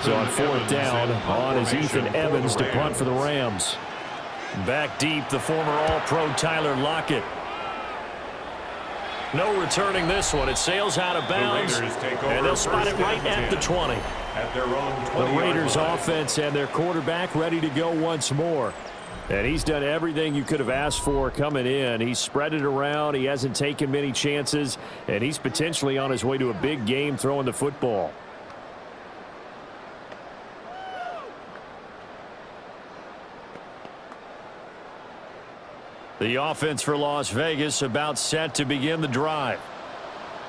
So on 4th down, on is Ethan Evans to punt for the Rams. Back deep, the former All-Pro Tyler Lockett. No returning this one. It sails out of bounds, and they'll spot it right at the 20. At their own 20. The Raiders offense and their quarterback ready to go once more. And he's done everything you could have asked for coming in. He's spread it around. He hasn't taken many chances, and he's potentially on his way to a big game throwing the football. The offense for Las Vegas about set to begin the drive.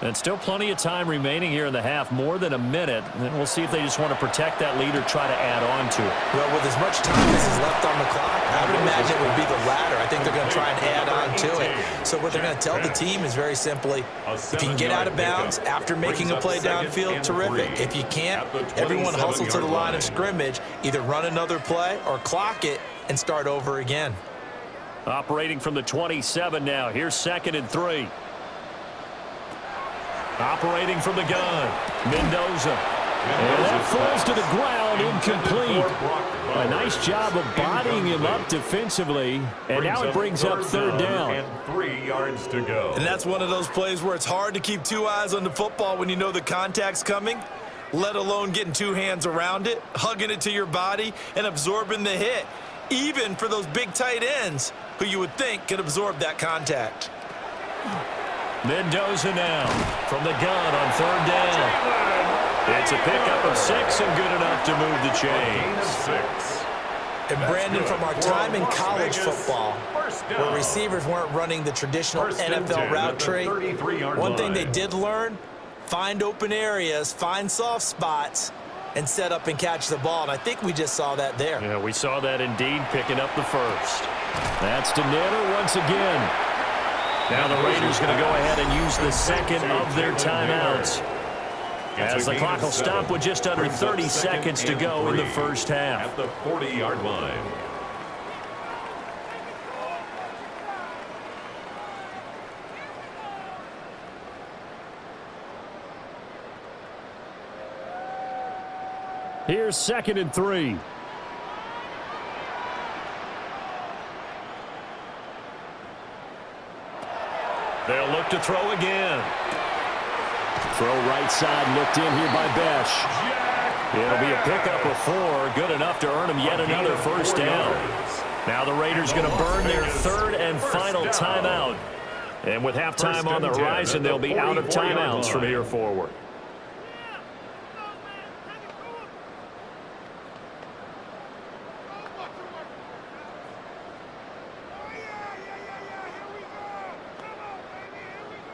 And still plenty of time remaining here in the half, more than a minute. And we'll see if they just want to protect that lead or try to add on to it. Well, with as much time as is left on the clock, I would imagine it would be the latter. I think they're going to try and add on to it. So what they're going to tell the team is very simply, if you can get out of bounds after making a play downfield, terrific. If you can't, everyone hustle to the line of scrimmage, either run another play or clock it and start over again. Operating from the 27 now. Here's 2nd and 3. Operating from the gun. Mendoza. And that falls to the ground, incomplete. A nice job of bodying him up defensively. And now it brings up 3rd down. And 3 yards to go. And that's one of those plays where it's hard to keep 2 eyes on the football when you know the contact's coming, let alone getting 2 hands around it, hugging it to your body, and absorbing the hit. Even for those big tight ends who you would think could absorb that contact. Mendoza now from the gun on 3rd down. It's a pickup of 6 and good enough to move the chains. And Brandon, from our time in college football, where receivers weren't running the traditional NFL route tree, one thing they did learn, find open areas, find soft spots, and set up and catch the ball. And I think we just saw that there. Yeah, we saw that indeed, picking up the first. That's Denetta once again. Now the Raiders going to go ahead and use the 2nd of their timeouts, as the clock will stop with just under 30 seconds to go in the first half. At the 40-yard line. Here's 2nd and 3. They'll look to throw again. Throw right side looked in here by Besh. It'll be a pickup of 4, good enough to earn him yet another first down. Now the Raiders going to burn their 3rd and final timeout. And with halftime on the horizon, they'll be out of timeouts from here forward.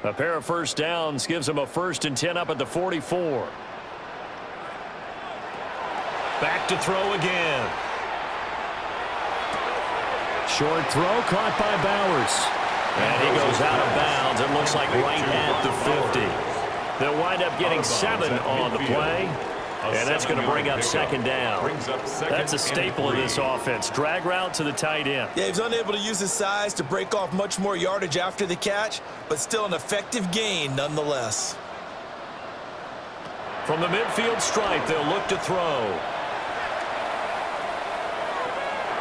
A pair of first downs gives them a 1st and 10 up at the 44. Back to throw again. Short throw caught by Bowers. And he goes out of bounds. It looks like right at the 50. They'll wind up getting 7 on the play. And that's going to bring up 2nd down. That's a staple of this offense. Drag route to the tight end. Yeah, he's unable to use his size to break off much more yardage after the catch, but still an effective gain nonetheless. From the midfield stripe, they'll look to throw.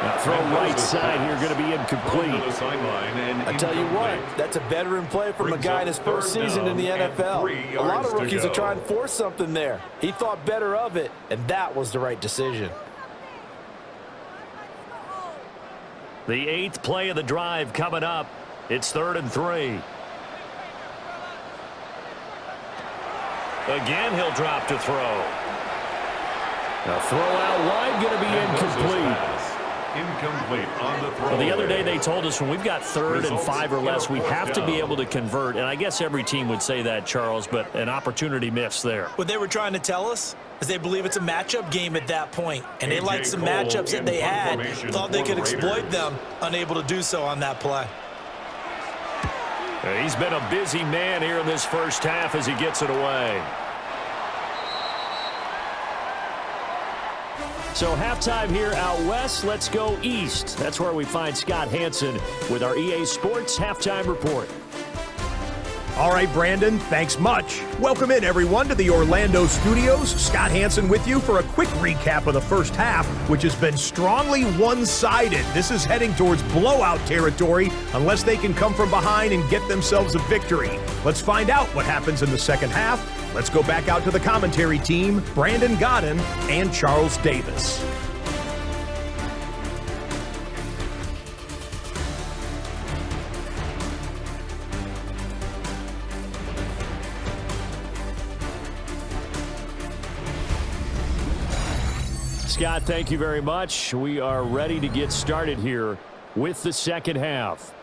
Now throw right side here, going to be incomplete. I tell you what, that's a veteran play from a guy in his first season in the NFL. A lot of rookies are trying to force something there. He thought better of it, and that was the right decision. The 8th play of the drive coming up. It's 3rd and 3. Again, he'll drop to throw. Now throw out wide, going to be incomplete. Incomplete on the throw. Well, the other day they told us when we've got 3rd and 5 or less, we have to be able to convert. And I guess every team would say that, Charles, but an opportunity missed there. What they were trying to tell us is they believe it's a matchup game at that point. And they liked some matchups that they had, thought they could exploit them, unable to do so on that play. He's been a busy man here in this first half as he gets it away. So halftime here out west. Let's go east. That's where we find Scott Hansen with our EA Sports Halftime Report. All right, Brandon, thanks much. Welcome in, everyone, to the Orlando studios. Scott Hansen with you for a quick recap of the first half, which has been strongly one-sided. This is heading towards blowout territory unless they can come from behind and get themselves a victory. Let's find out what happens in the second half. Let's go back out to the commentary team, Brandon Godden and Charles Davis. Scott, thank you very much. We are ready to get started here with the second half.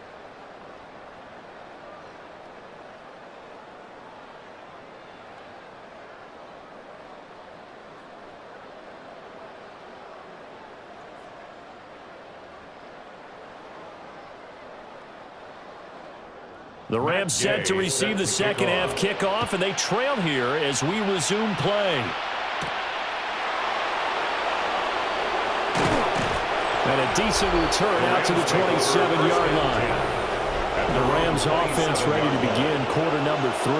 The Rams set to receive the second half kickoff, and they trail here as we resume play. And a decent return out to the 27-yard line. The Rams offense ready to begin quarter number 3.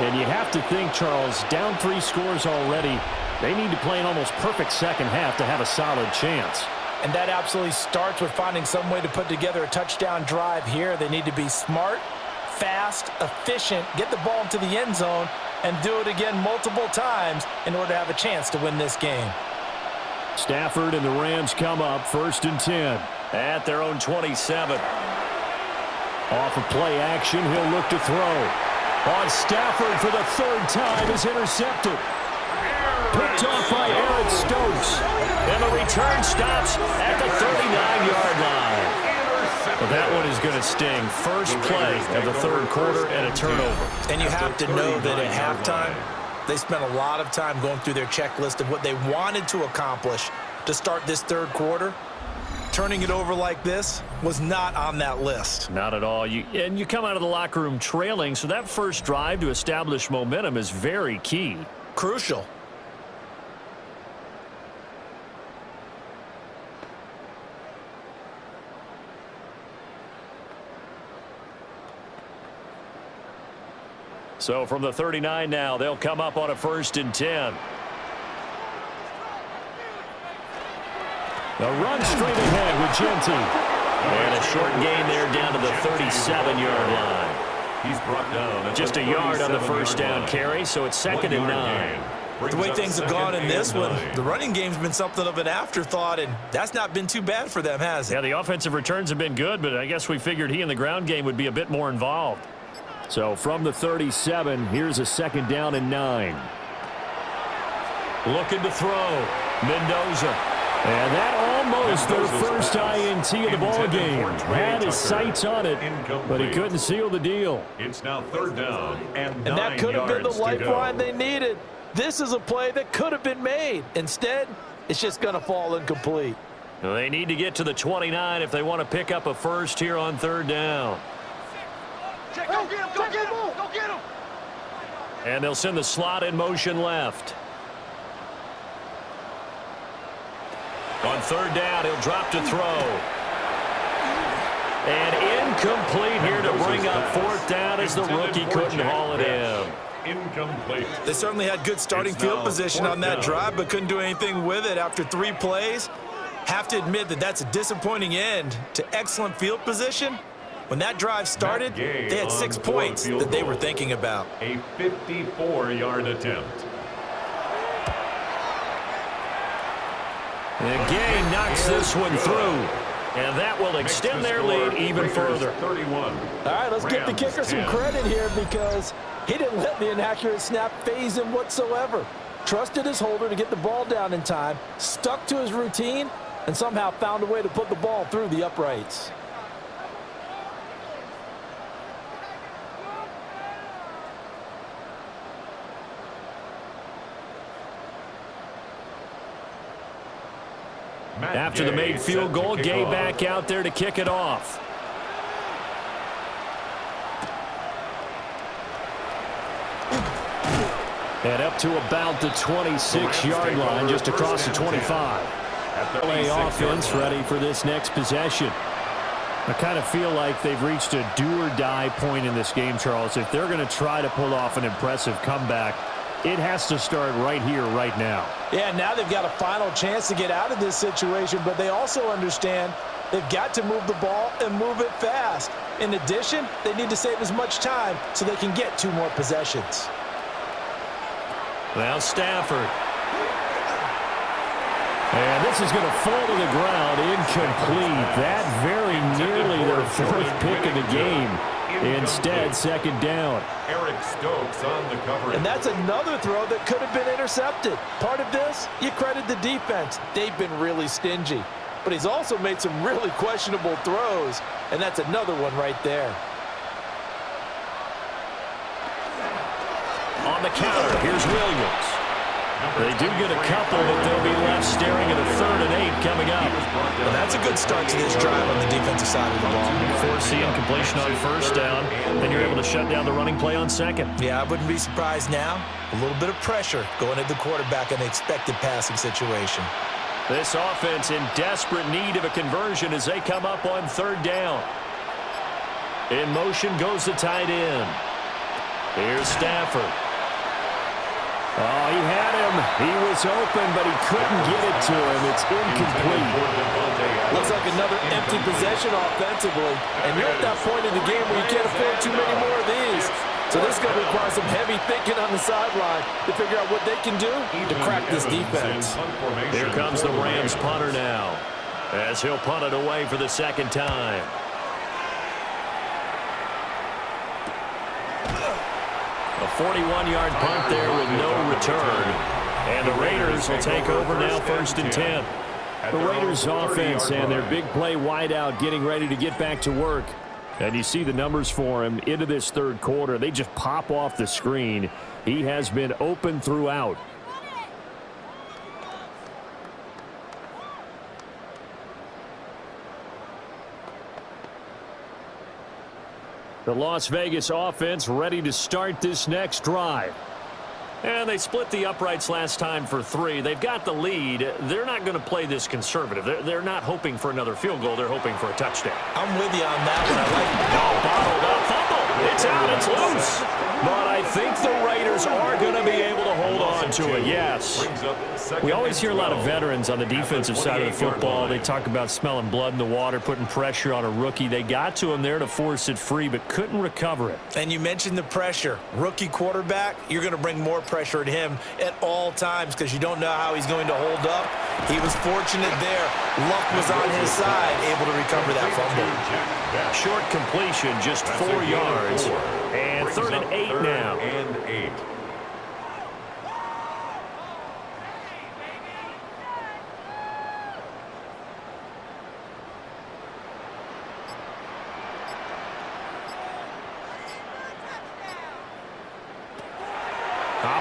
And you have to think, Charles, down 3 scores already. They need to play an almost perfect second half to have a solid chance. And that absolutely starts with finding some way to put together a touchdown drive here. They need to be smart, fast, efficient, get the ball into the end zone, and do it again multiple times in order to have a chance to win this game. Stafford and the Rams come up 1st and 10 at their own 27. Off of play action, he'll look to throw. On Stafford for the 3rd time is intercepted. Picked off by Eric Stokes. And the return stops at the 39-yard line. Well, that one is going to sting. First play of the 3rd quarter and a turnover. And you have to know that at halftime, they spent a lot of time going through their checklist of what they wanted to accomplish to start this 3rd quarter. Turning it over like this was not on that list. Not at all. And you come out of the locker room trailing, so that first drive to establish momentum is very key. Crucial. So from the 39 now, they'll come up on a 1st and 10. A run straight ahead with Genti. And a short gain there down to the 37-yard line. He's brought down just a yard on the first down carry, so it's 2nd and 9. The way things have gone in this one, the running game's been something of an afterthought, and that's not been too bad for them, has it? Yeah, the offensive returns have been good, but I guess we figured he in the ground game would be a bit more involved. So from the 37, here's a 2nd down and 9. Looking to throw. Mendoza. And that Almost their first INT of the ball game. Had his sights on it, but he couldn't seal the deal. It's now 3rd down and that could have been the lifeline go. they needed. This is a play that could have been made. Instead, it's just going to fall incomplete. They need to get to the 29 if they want to pick up a first here on 3rd down. Go get him, go get him, go get him. And they'll send the slot in motion left. On 3rd down, he'll drop to throw. And incomplete here to bring up 4th down as the rookie couldn't haul it in. Incomplete. They certainly had good starting field position on that drive, but couldn't do anything with it after 3 plays. Have to admit that that's a disappointing end to excellent field position. When that drive started, they had 6 points that they were thinking about. A 54-yard attempt. The game knocks this one through, and that will extend their lead even further. 31. All right, let's give the kicker some credit here because he didn't let the inaccurate snap phase him whatsoever. Trusted his holder to get the ball down in time, stuck to his routine, and somehow found a way to put the ball through the uprights. After the made field goal, Gay back out there to kick it off. And up to about the 26-yard line, just across the 25. LA offense ready for this next possession. I kind of feel like they've reached a do-or-die point in this game, Charles. If they're going to try to pull off an impressive comeback, it has to start right here, right now. Yeah, now they've got a final chance to get out of this situation, but they also understand they've got to move the ball and move it fast. In addition, they need to save as much time so they can get 2 more possessions. Now Stafford. And this is going to fall to the ground, incomplete. That very nearly their 4th pick of the game. Instead, 2nd down. Eric Stokes on the cover. And that's another throw that could have been intercepted. Part of this, you credit the defense. They've been really stingy. But he's also made some really questionable throws, and that's another one right there. On the counter, here's Williams. They do get a couple, but they'll be left staring at a 3rd and 8 coming up. Well, that's a good start to this drive on the defensive side of the ball. Force the incompletion on 1st down, then you're able to shut down the running play on 2nd. Yeah, I wouldn't be surprised now. A little bit of pressure going at the quarterback in the expected passing situation. This offense in desperate need of a conversion as they come up on 3rd down. In motion goes the tight end. Here's Stafford. Oh, he had him. He was open, but he couldn't get it to him. It's incomplete. Looks like another empty possession offensively. And you're at that point in the game where you can't afford too many more of these. So this is going to require some heavy thinking on the sideline to figure out what they can do to crack this defense. Here comes the Rams punter now, as he'll punt it away for the 2nd time. A 41-yard punt there with no return. And the Raiders will take over now 1st and 10. The Raiders offense and their big play wideout getting ready to get back to work. And you see the numbers for him into this 3rd quarter. They just pop off the screen. He has been open throughout. The Las Vegas offense ready to start this next drive. And they split the uprights last time for 3. They've got the lead. They're not going to play this conservative. They're not hoping for another field goal. They're hoping for a touchdown. I'm with you on that one. I like Bottled up. Fumble. It's out. It's loose. But I think the Raiders are going to be able to hold on to it. Yes. We always hear a lot of veterans on the defensive side of the football. They talk about smelling blood in the water, putting pressure on a rookie. They got to him there to force it free, but couldn't recover it. And you mentioned the pressure. Rookie quarterback, you're going to bring more pressure at him at all times because you don't know how he's going to hold up. He was fortunate there. Luck was on his side, able to recover that fumble. Short completion, just 4 yards. And 3rd and 8 now. And 8.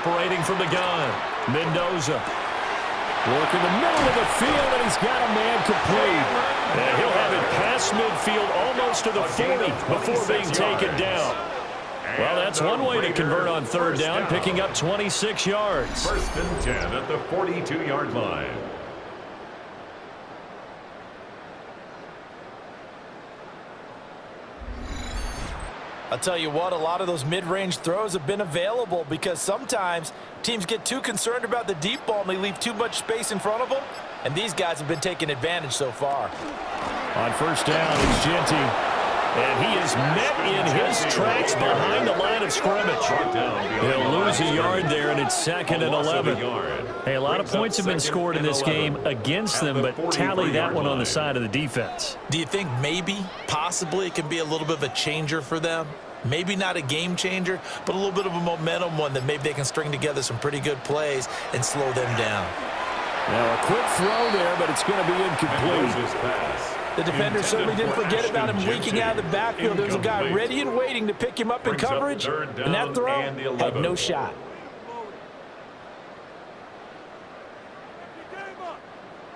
Operating from the gun, Mendoza. Work in the middle of the field, and he's got a man complete. And he'll have it past midfield almost to the 40 before being taken down. Well, that's one way to convert on third down, picking up 26 yards. 1st and 10 at the 42-yard line. I'll tell you what, a lot of those mid-range throws have been available because sometimes teams get too concerned about the deep ball and they leave too much space in front of them, and these guys have been taking advantage so far. On first down, it's Genty, and he is met in his tracks behind the line of scrimmage. He'll lose a yard there, and it's 2nd and 11. Hey, a lot of points have been scored in this game against them, but tally that one on the side of the defense. Do you think maybe, possibly, it can be a little bit of a changer for them? Maybe not a game changer, but a little bit of a momentum one that maybe they can string together some pretty good plays and slow them down. Now, a quick throw there, but it's going to be incomplete. The defender certainly didn't forget about him leaking out of the backfield. There's a guy ready and waiting to pick him up in coverage, and that throw had no shot.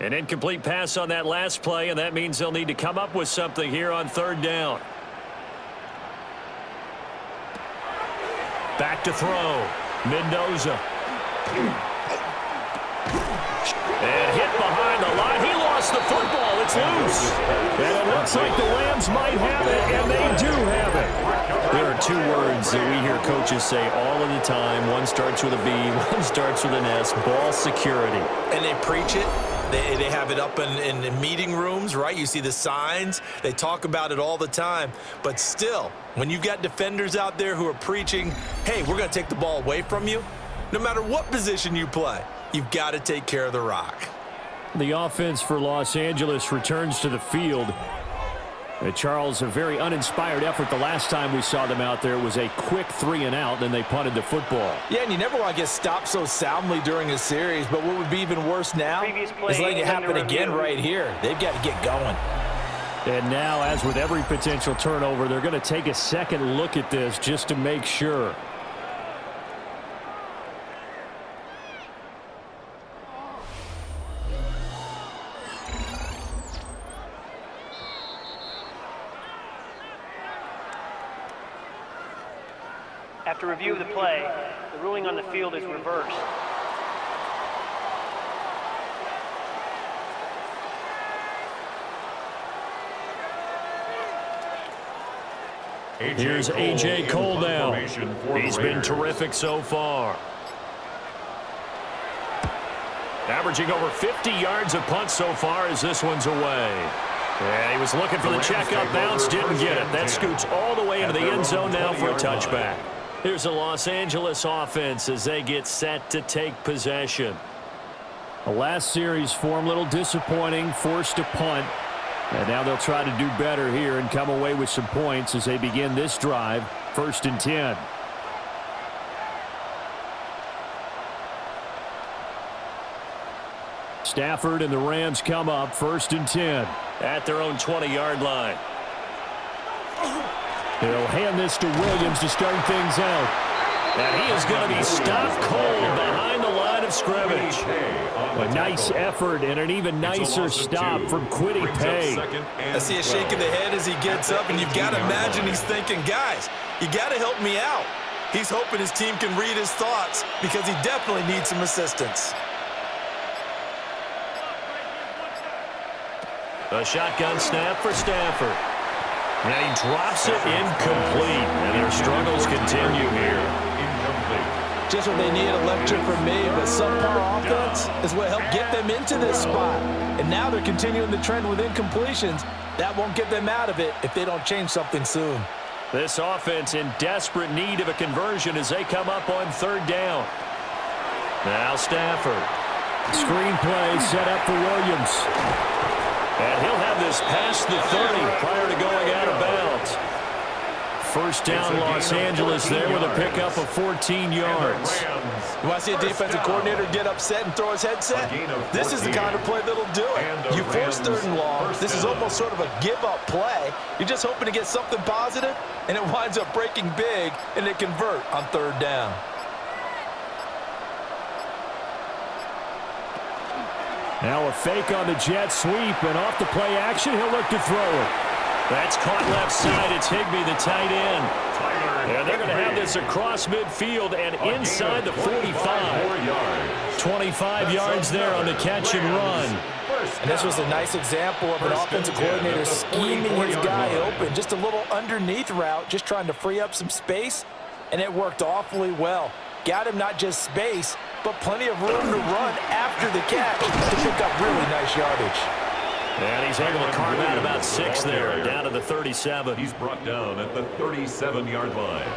An incomplete pass on that last play, and that means they'll need to come up with something here on third down. Back to throw. Mendoza. And hit behind the line. He lost the football. It's loose. And it looks like the Rams might have it, and they do have it. There are two words that we hear coaches say all of the time. One starts with a B, one starts with an S. Ball security. And they preach it. They have it up in meeting rooms, right? You see the signs. They talk about it all the time. But still, when you've got defenders out there who are preaching, hey, we're going to take the ball away from you, no matter what position you play, you've got to take care of the rock. The offense for Los Angeles returns to the field. Charles, a very uninspired effort the last time we saw them out there. It was a quick 3-and-out, then they punted the football. Yeah, and you never want to get stopped so soundly during a series, but what would be even worse now is letting it happen again right here. They've got to get going. And now, as with every potential turnover, they're going to take a second look at this just to make sure. After review of the play, the ruling on the field is reversed. Here's A.J. Cole now. He's been terrific so far. Averaging over 50 yards a punt so far as this one's away. Yeah, he was looking for the check-up bounce, didn't get it. That scoots all the way into the end zone now for a touchback. Here's the Los Angeles offense as they get set to take possession. The last series form a little disappointing, forced to punt. And now they'll try to do better here and come away with some points as they begin this drive, 1st and 10. Stafford and the Rams come up, 1st and 10. At their own 20-yard line. He'll hand this to Williams to start things out. And he is going to be stopped cold behind the line of scrimmage. A nice effort and an even nicer stop from Kwity Paye. I see a shake of the head as he gets up, and you've got to imagine he's thinking, guys, you got to help me out. He's hoping his team can read his thoughts because he definitely needs some assistance. A shotgun snap for Stafford. And he drops it incomplete. And their struggles continue here. Incomplete. Just what they need, a lecture from me, but subpar offense is what helped get them into this spot. And now they're continuing the trend with incompletions. That won't get them out of it if they don't change something soon. This offense in desperate need of a conversion as they come up on 3rd down. Now Stafford. Screen play set up for Williams. And he'll have this past the 30 prior to going out of bounds. 1st down Los Angeles there with a pickup of 14 yards. You want to see a defensive coordinator get upset and throw his headset? This is the kind of play that'll do it. You force 3rd and long. This is almost sort of a give-up play. You're just hoping to get something positive, and it winds up breaking big, and they convert on 3rd down. Now a fake on the jet sweep, and off the play action, he'll look to throw it. That's caught left side. It's Higbee, the tight end. And they're going to have this across midfield and inside the 45. 25 yards there on the catch and run. And this was a nice example of an offensive coordinator scheming his guy open. Just a little underneath route, just trying to free up some space, and it worked awfully well. Got him not just space, but plenty of room to run after the catch to pick up really nice yardage. And he's able to carve out about 6 there, down to the 37. He's brought down at the 37-yard line.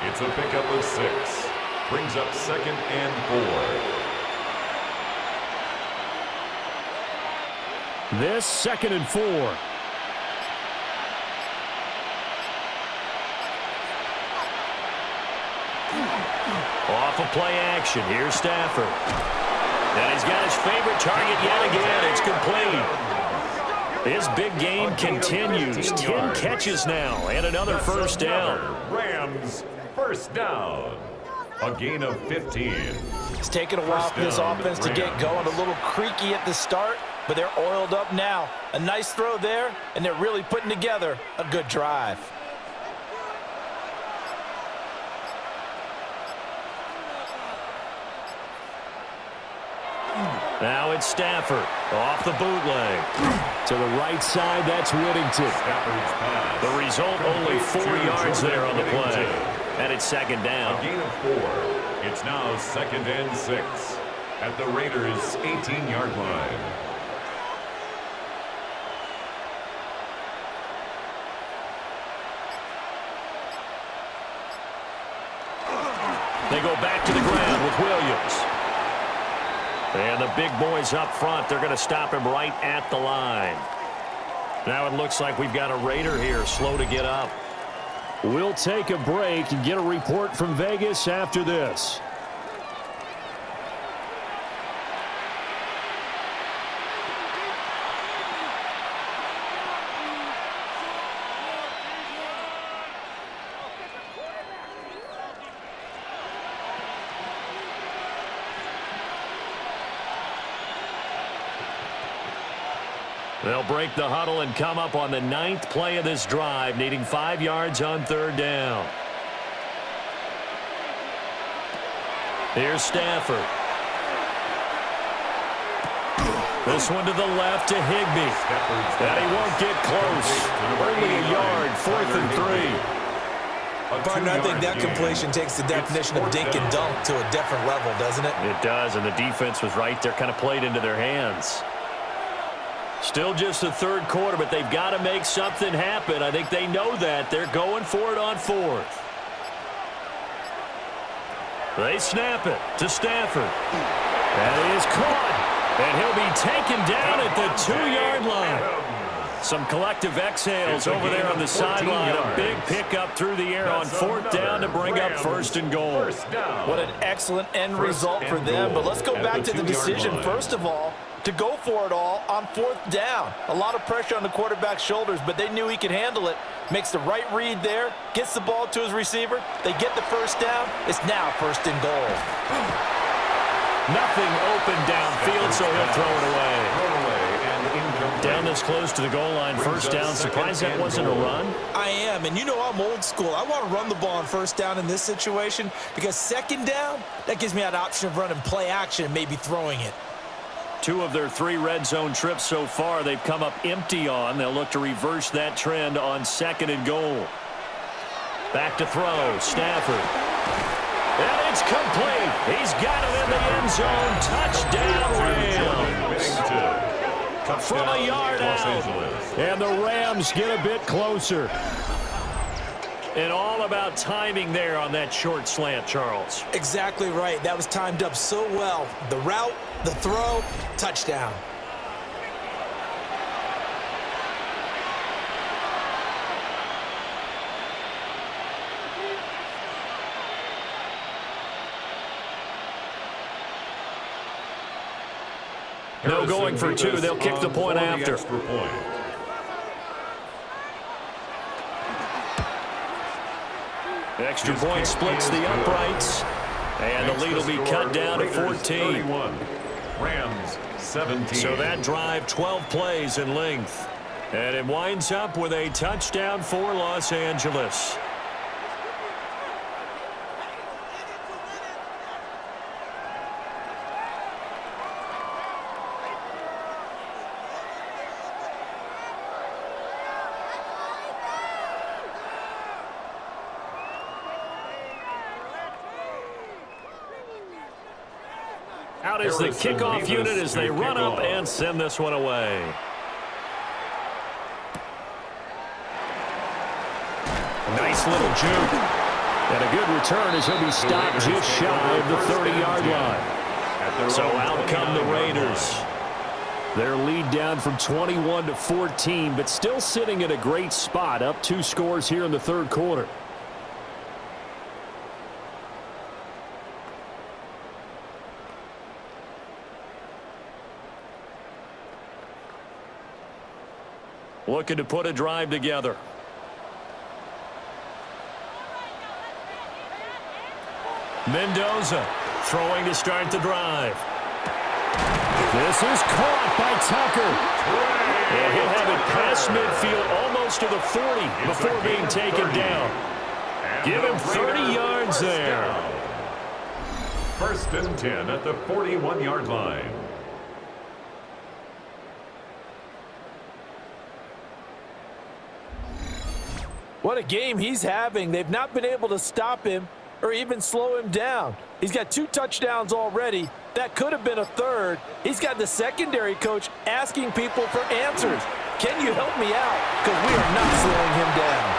It's a pickup of 6. Brings up 2nd and 4. This 2nd and 4. Off of play action. Here's Stafford. And he's got his favorite target yet again. It's complete. His big game continues. 10 catches now and another first down. Rams first down. A gain of 15. It's taken a while for this offense to get going. A little creaky at the start, but they're oiled up now. A nice throw there, and they're really putting together a good drive. Now it's Stafford off the bootleg. To the right side, that's Whittington. The result, only 4 yards there on the play. And it's 2nd down. A gain of 4. It's now 2nd and 6 at the Raiders' 18-yard line. They go back to the ground with Williams. And the big boys up front, they're going to stop him right at the line. Now it looks like we've got a Raider here, slow to get up. We'll take a break and get a report from Vegas after this. They'll break the huddle and come up on the 9th play of this drive, needing 5 yards on 3rd down. Here's Stafford. This one to the left to Higbee. And he won't get close. Only a yard, 4th and 3. Partner, I think that completion takes the definition of dink and dunk to a different level, doesn't it? It does, and the defense was right there, kind of played into their hands. Still just the 3rd quarter, but they've got to make something happen. I think they know that. They're going for it on 4th. They snap it to Stafford. That is caught, and he'll be taken down at the 2-yard line. Some collective exhales over there on the sideline. A big pickup through the air on 4th down to bring up 1st and goal. What an excellent end result for them. But let's go back to the decision, first of all, to go for it all on 4th down. A lot of pressure on the quarterback's shoulders, but they knew he could handle it. Makes the right read there, gets the ball to his receiver. They get the first down. It's now 1st and goal. Nothing open downfield, so he'll throw it away. Down this close to the goal line, 1st down. Surprised that wasn't a run? I am, and you know I'm old school. I want to run the ball on 1st down in this situation because 2nd down, that gives me that option of running play action and maybe throwing it. 2 of their 3 red zone trips so far they've come up empty on. They'll look to reverse that trend on 2nd and goal. Back to throw, Stafford. And it's complete. He's got it in the end zone. Touchdown, Rams. From a yard out. And the Rams get a bit closer. And all about timing there on that short slant, Charles. Exactly right. That was timed up so well. The route, the throw, touchdown. No going for 2. They'll kick the point after. Extra point splits the uprights. And the lead will be cut down to 14. Rams 17. So that drive, 12 plays in length. And it winds up with a touchdown for Los Angeles. Out is the kickoff unit as they run up and send this one away. Nice little juke. And a good return as he'll be stopped just shy of the 30-yard line. So out come the Raiders. Their lead down from 21 to 14, but still sitting at a great spot, up 2 scores here in the third quarter. Looking to put a drive together. Mendoza throwing to start the drive. This is caught by Tucker. And he'll have it past midfield almost to the 40 before being taken down. Give him 30 yards there. First and 10 at the 41-yard line. What a game he's having. They've not been able to stop him or even slow him down. He's got 2 touchdowns already. That could have been a third. He's got the secondary coach asking people for answers. Can you help me out? Because we are not slowing him down.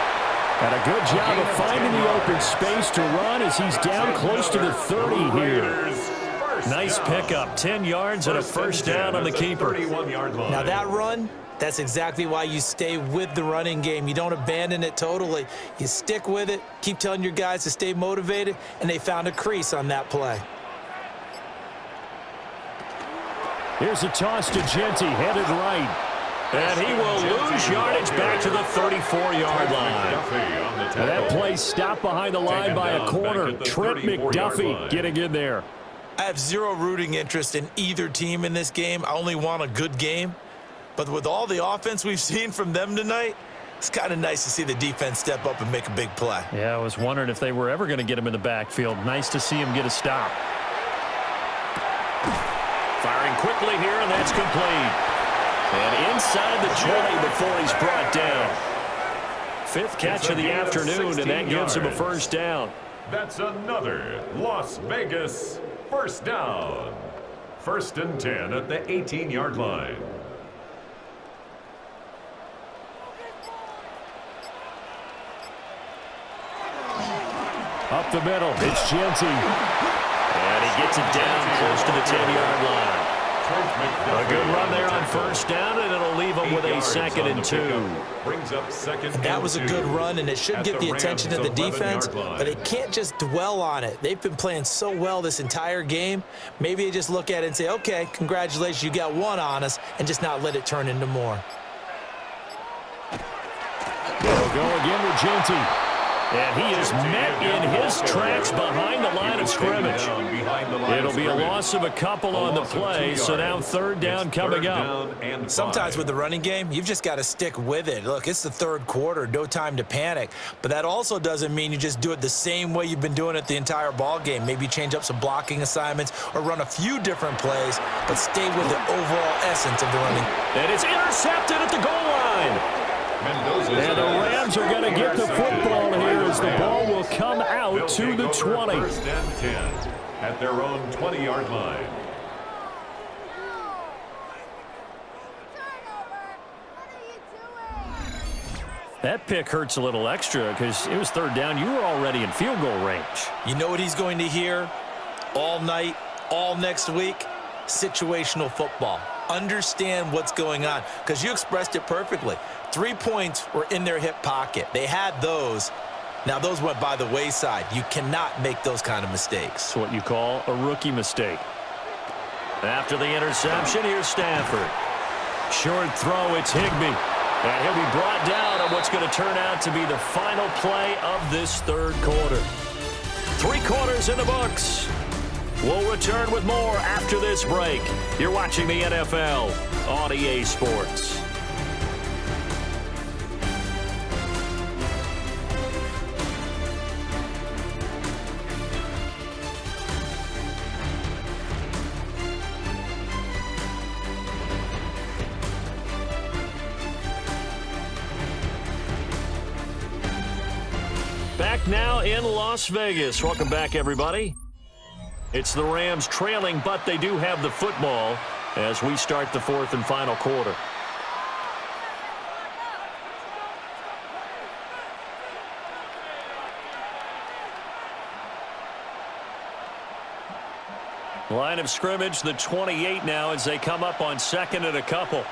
And a good job of finding the open space to run as he's down close to the 30 here. Nice pickup, 10 yards and a first down on the keeper. Now that run, that's exactly why you stay with the running game. You don't abandon it totally. You stick with it, keep telling your guys to stay motivated, and they found a crease on that play. Here's a toss to Genty, headed right. And he will lose yardage back to the 34-yard line. And that play stopped behind the line by a corner. Trent McDuffie getting in there. I have zero rooting interest in either team in this game. I only want a good game. But with all the offense we've seen from them tonight, it's kind of nice to see the defense step up and make a big play. Yeah, I was wondering if they were ever going to get him in the backfield. Nice to see him get a stop. Firing quickly here, and that's complete. And inside the 20 before he's brought down. 5th catch of the afternoon, and that gives him a first down. That's another Las Vegas first down. First and 10 at the 18-yard line. Up the middle, it's Genty. And he gets it down close to the 10-yard line. A good run there on first down, and it'll leave him with a 2nd and 2. Brings up second. That was a good run, and it should get the attention of the defense, but they can't just dwell on it. They've been playing so well this entire game. Maybe they just look at it and say, okay, congratulations, you got one on us, and just not let it turn into more. They'll go again with Genty. And he is met in his tracks behind the line of scrimmage. It'll be a loss of a couple on the play, so now 3rd down coming up. Sometimes with the running game, you've just got to stick with it. Look, it's the 3rd quarter, no time to panic. But that also doesn't mean you just do it the same way you've been doing it the entire ball game. Maybe change up some blocking assignments or run a few different plays, but stay with the overall essence of the running. And it's intercepted at the goal line. And the Rams are going to get the football here as the ball will come out to the 20. First and 10 at their own 20-yard line. That pick hurts a little extra because it was 3rd down. You were already in field goal range. You know what he's going to hear all night, all next week? Situational football. Understand what's going on, because you expressed it perfectly. 3 points were in their hip pocket. They had those. Now, those went by the wayside. You cannot make those kind of mistakes. It's what you call a rookie mistake. After the interception, here's Stafford. Short throw, it's Higbee. And he'll be brought down on what's going to turn out to be the final play of this 3rd quarter. 3 quarters in the books. We'll return with more after this break. You're watching the NFL on EA Sports. Back now in Las Vegas. Welcome back, everybody. It's the Rams trailing, but they do have the football as we start the fourth and final quarter. Line of scrimmage, the 28 now as they come up on second and a couple.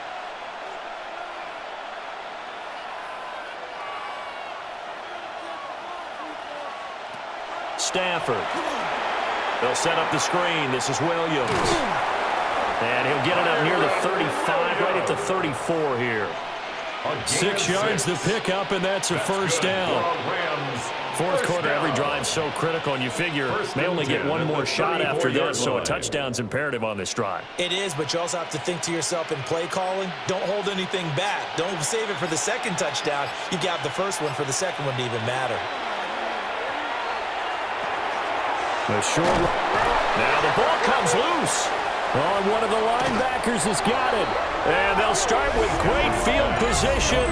Stafford. They'll set up the screen. This is Williams. And he'll get it up near the 35, right at the 34 here. 6 yards to pick up, and that's a first down. Fourth quarter, every drive so critical, and you figure they only get one more shot after this, so a touchdown's imperative on this drive. It is, but you also have to think to yourself in play calling, don't hold anything back. Don't save it for the second touchdown. You got the first one for the second one to even matter. Now the ball comes loose. On one of the linebackers has got it. And they'll start with great field position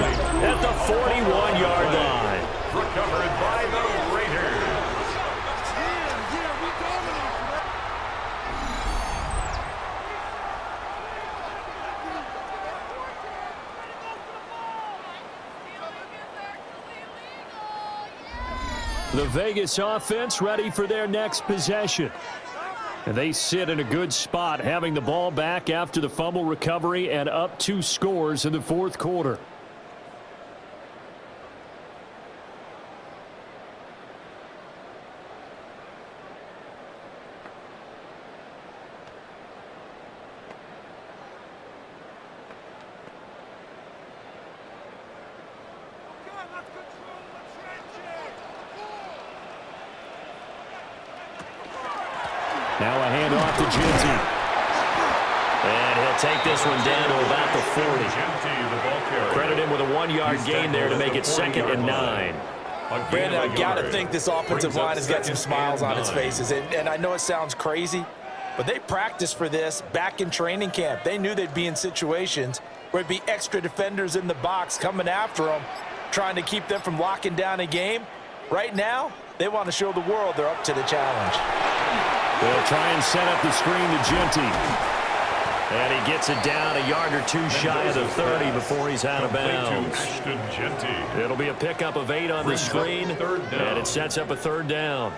at the 41-yard line. Recovered by the Raiders. The Vegas offense ready for their next possession. And they sit in a good spot, having the ball back after the fumble recovery and up 2 scores in the fourth quarter. Now a handoff to Ginty. And he'll take this one down to about the 40. Credit him with a 1-yard gain there to make it 2nd and 9. Brandon, I've got to think this offensive line has got some smiles on its faces. And I know it sounds crazy, but they practiced for this back in training camp. They knew they'd be in situations where it'd be extra defenders in the box coming after them, trying to keep them from locking down a game. Right now, they want to show the world they're up to the challenge. They'll try and set up the screen to Ginty. And he gets it down a yard or 2 shy of the 30 before he's out of bounds. It'll be a pickup of 8 on the screen, and it sets up a 3rd down.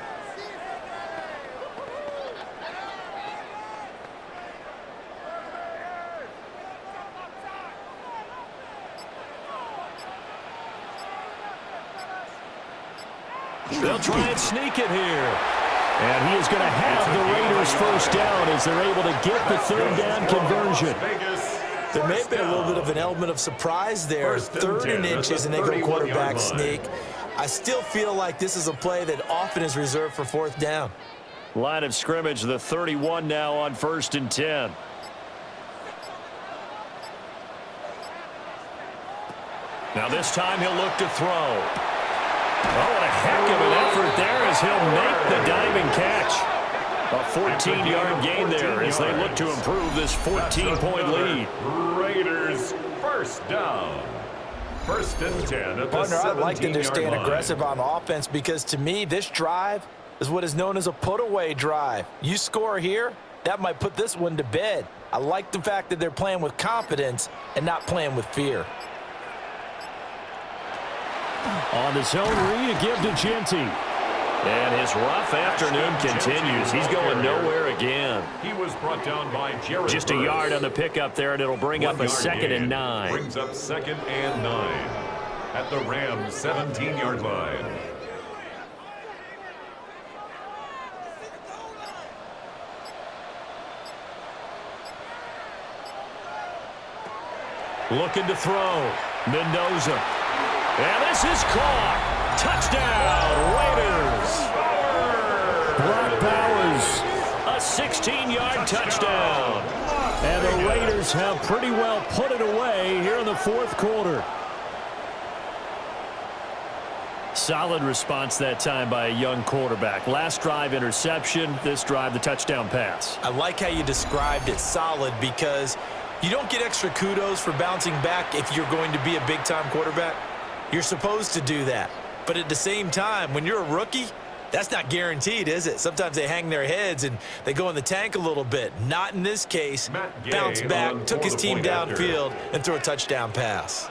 They'll try and sneak it here. And he is going to have the Raiders first down as they're able to get the 3rd down conversion. There may have been a little bit of an element of surprise there. 3rd and inches, and they go quarterback sneak. I still feel like this is a play that often is reserved for 4th down. Line of scrimmage, the 31 now on 1st and 10. Now this time he'll look to throw. Oh, what a heck of an effort there as he'll make the diving catch. A 14-yard gain there as they look to improve this 14-point lead. Raiders first down. 1st and 10 at the 17-yard line. Partner, I like that they're staying aggressive on offense because to me, this drive is what is known as a put-away drive. You score here, that might put this one to bed. I like the fact that they're playing with confidence and not playing with fear. On the zone read, a give to Ginty. And his rough afternoon continues. He's going nowhere again. He was brought down by Jared. Just a yard on the pickup there, and it'll bring up a 2nd and 9. Brings up 2nd and 9 at the Rams 17-yard line. Looking to throw. Mendoza. And this is caught. Touchdown, Raiders. Brock Bowers. A 16-yard touchdown. And the Raiders have pretty well put it away here in the fourth quarter. Solid response that time by a young quarterback. Last drive, interception. This drive, the touchdown pass. I like how you described it, solid, because you don't get extra kudos for bouncing back if you're going to be a big-time quarterback. You're supposed to do that. But at the same time, when you're a rookie, that's not guaranteed, is it? Sometimes they hang their heads and they go in the tank a little bit. Not in this case. Bounced back, took his team downfield, and threw a touchdown pass.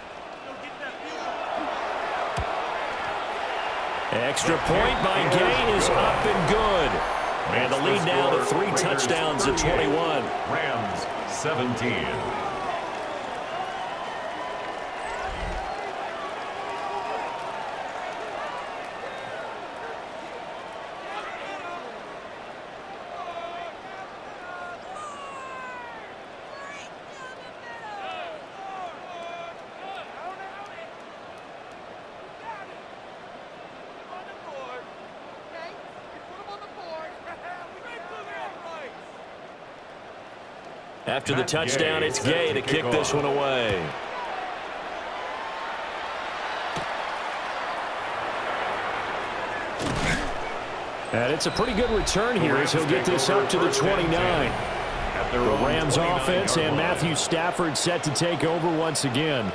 Extra point by Gay is up and good. And the lead now to 3 touchdowns at 21. Rams 17. After the touchdown, it's Gay to kick this one away. And it's a pretty good return here as he'll get this up to the 29. The Rams offense and Matthew Stafford set to take over once again.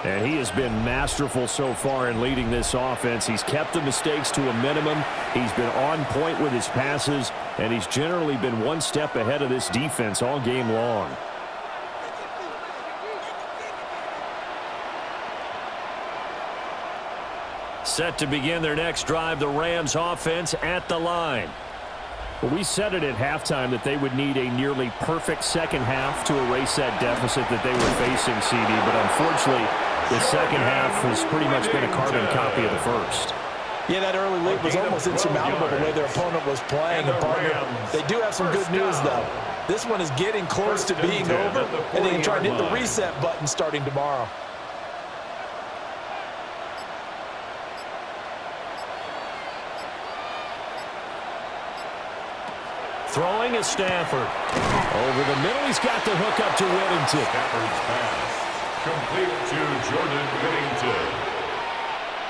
And he has been masterful so far in leading this offense. He's kept the mistakes to a minimum. He's been on point with his passes, and he's generally been one step ahead of this defense all game long. Set to begin their next drive, the Rams offense at the line. We said it at halftime that they would need a nearly perfect second half to erase that deficit that they were facing, CD, but unfortunately, the second half has pretty much been a carbon copy of the first. Yeah, that early lead was almost insurmountable the way their opponent was playing. And partner, they do have some good news, though. This one is getting close to being over, and they can try and hit the reset button starting tomorrow. Throwing is Stafford. Over the middle, he's got the hook up to Whittington. Stafford's pass. Complete to Jordan Whittington.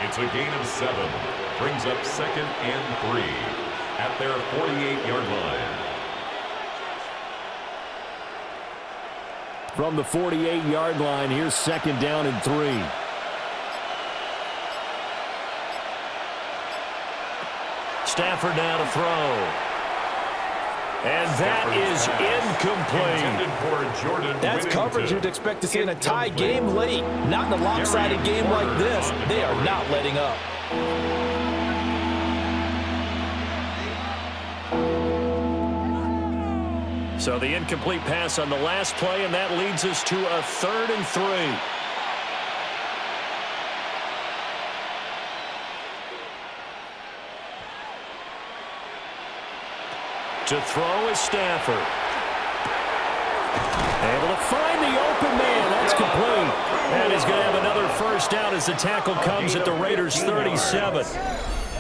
It's a gain of 7. Brings up 2nd and 3 at their 48-yard line. From the 48-yard line, here's 2nd down and 3. Stafford now to throw. And that is incomplete. That's coverage you'd expect to see in a tie game late. Not in a lopsided game like this. They are not letting up. So the incomplete pass on the last play, and that leads us to a 3rd and 3. To throw is Stafford. Able to find the open man. That's complete. And he's going to have another first down as the tackle comes at the Raiders' 37.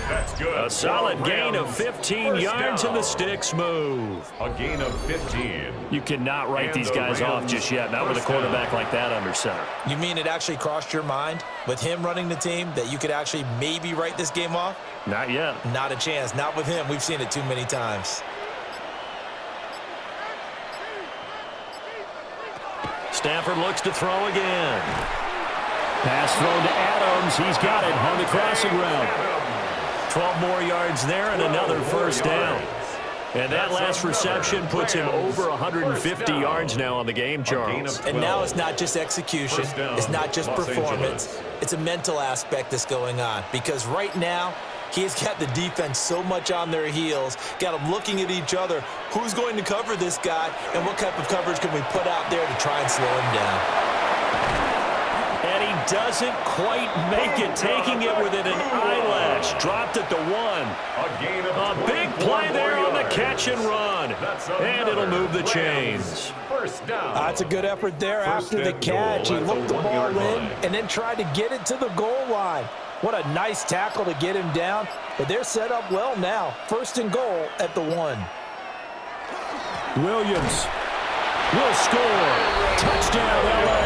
That's good. A solid gain of 15 yards, and the sticks move. A gain of 15. You cannot write these guys off just yet, not with a quarterback like that under center. You mean it actually crossed your mind with him running the team that you could actually maybe write this game off? Not yet. Not a chance. Not with him. We've seen it too many times. Stafford looks to throw again. Pass thrown to Adams. He's got it on the crossing route. 12 more yards there and another first down. And that last reception puts him over 150 yards now on the game, Charles. And now it's not just execution. It's not just performance. It's a mental aspect that's going on. Because right now, he has got the defense so much on their heels, got them looking at each other. Who's going to cover this guy, and what type of coverage can we put out there to try and slow him down? And he doesn't quite make it, taking it within an eyelash. Dropped at the 1. A big play there on the catch and run. And it'll move the chains. That's a good effort there after the catch. He looked the ball in and then tried to get it to the goal line. What a nice tackle to get him down. But they're set up well now. 1st and goal at the 1. Williams will score. Touchdown, L.A.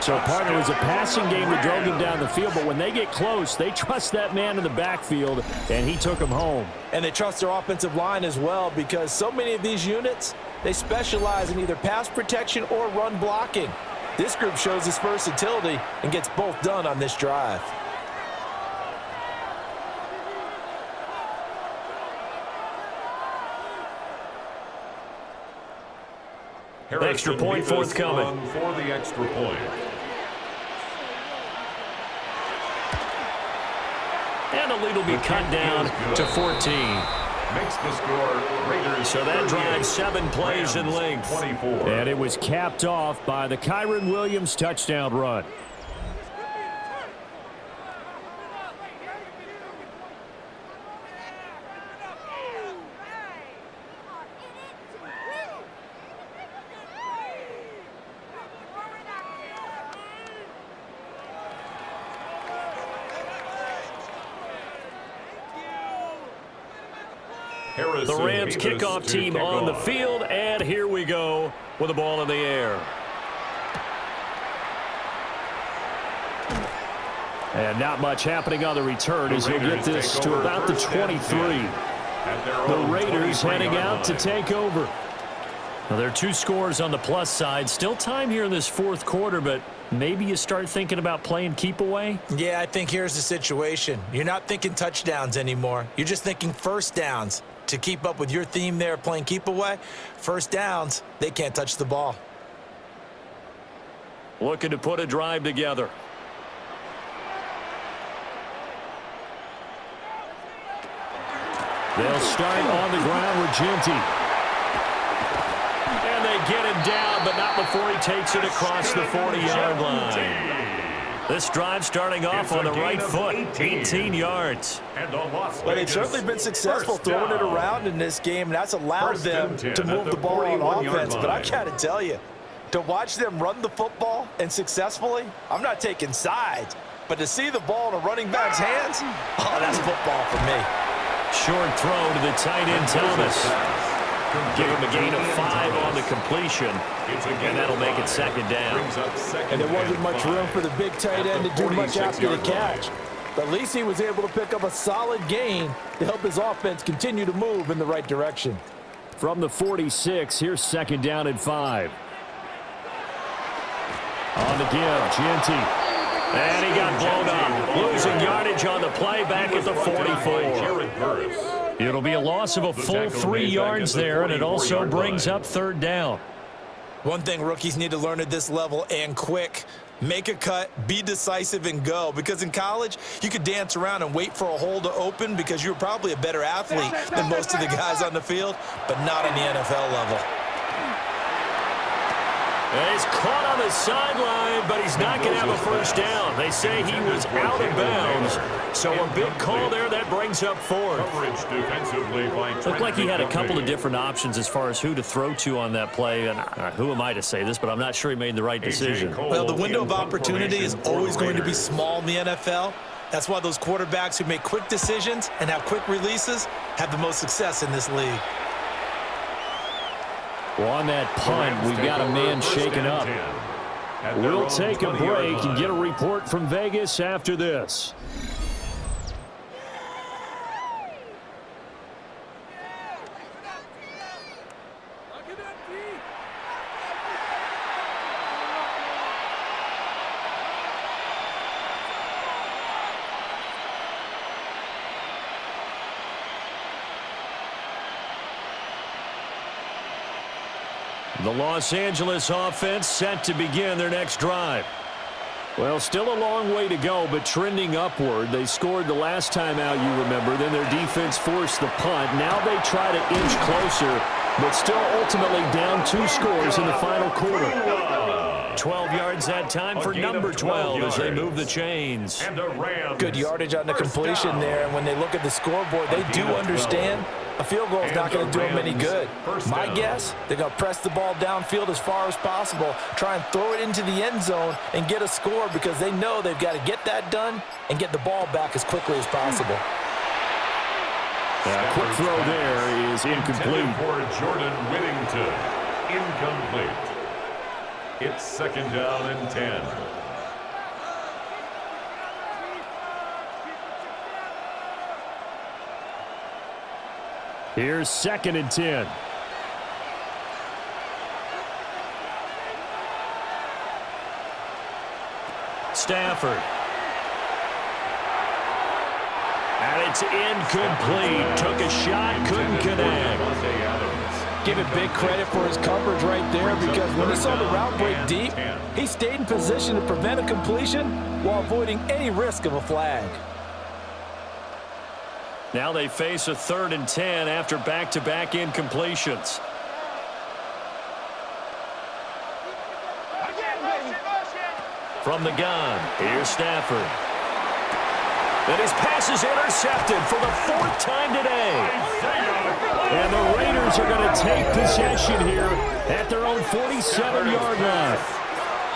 So, partner, it was a passing game that drove them down the field, but when they get close, they trust that man in the backfield, and he took them home. And they trust their offensive line as well, because so many of these units, they specialize in either pass protection or run blocking. This group shows its versatility and gets both done on this drive. Harrison Extra point Davis forthcoming. on for the extra point. And the lead will be cut down to 14. Makes the score Raiders. So that drive 7 plays in length. 24. And it was capped off by the Kyren Williams touchdown run. The Rams kickoff team on the field, and here we go with the ball in the air. And not much happening on the return as he'll get this to about the 23. The Raiders heading out to take over. Now, there are 2 scores on the plus side. Still time here in this fourth quarter, but maybe you start thinking about playing keep away? Yeah, I think here's the situation. You're not thinking touchdowns anymore. You're just thinking first downs. To keep up with your theme there, playing keep away, first downs, they can't touch the ball. Looking to put a drive together. They'll start on the ground with Genty. And they get him down, but not before he takes it across the 40-yard line. This drive starting off on the right foot, 18 yards. But they've certainly been successful throwing it around in this game, and that's allowed them to move the ball on offense. But I got to tell you, to watch them run the football and successfully, I'm not taking sides, but to see the ball in a running back's hands, oh, that's football for me. Short throw to the tight end, Thomas. Give him a gain of 5 on the completion, and that'll make it second down. And there wasn't much room for the big tight end to do much after the catch. But at least he was able to pick up a solid gain to help his offense continue to move in the right direction. From the 46, here's second down and 5. On the give, Genty. And he got blown up. Losing yardage on the play back at the 44. It'll be a loss of a full 3 yards there, and it also brings up third down. One thing rookies need to learn at this level, and quick, make a cut, be decisive, and go. Because in college, you could dance around and wait for a hole to open because you're probably a better athlete than most of the guys on the field, but not on the NFL level. And he's caught on the sideline, but he's not going to have a first down. They say he was out of bounds, so a big call there that brings up fourth. Looked like he had a couple of different options as far as who to throw to on that play. And who am I to say this, but I'm not sure he made the right decision. Well, the window of opportunity is always going to be small in the NFL. That's why those quarterbacks who make quick decisions and have quick releases have the most success in this league. Well, on that punt, we've got a man shaken up. We'll take a break and get a report from Vegas after this. The Los Angeles offense set to begin their next drive. Well, still a long way to go, but trending upward. They scored the last time out, you remember. Then their defense forced the punt. Now they try to inch closer, but still ultimately down 2 scores in the final quarter. 12 yards that time for number 12 as they move the chains. Good yardage on the completion there, and when they look at the scoreboard, they do understand a field goal is not going to do them any good. My guess, they're going to press the ball downfield as far as possible, try and throw it into the end zone and get a score because they know they've got to get that done and get the ball back as quickly as possible. Quick throw there is incomplete. For Jordan Whittington. Incomplete. It's second down and 10. Here's second and 10. Stafford. And it's incomplete. Took a shot, couldn't connect. Give it big credit for his coverage right there, because when he saw the route break deep, he stayed in position to prevent a completion while avoiding any risk of a flag. Now they face a 3rd and 10 after back-to-back incompletions. From the gun, here's Stafford. And his pass is intercepted for the 4th time today. And the Raiders are going to take possession here at their own 47-yard line.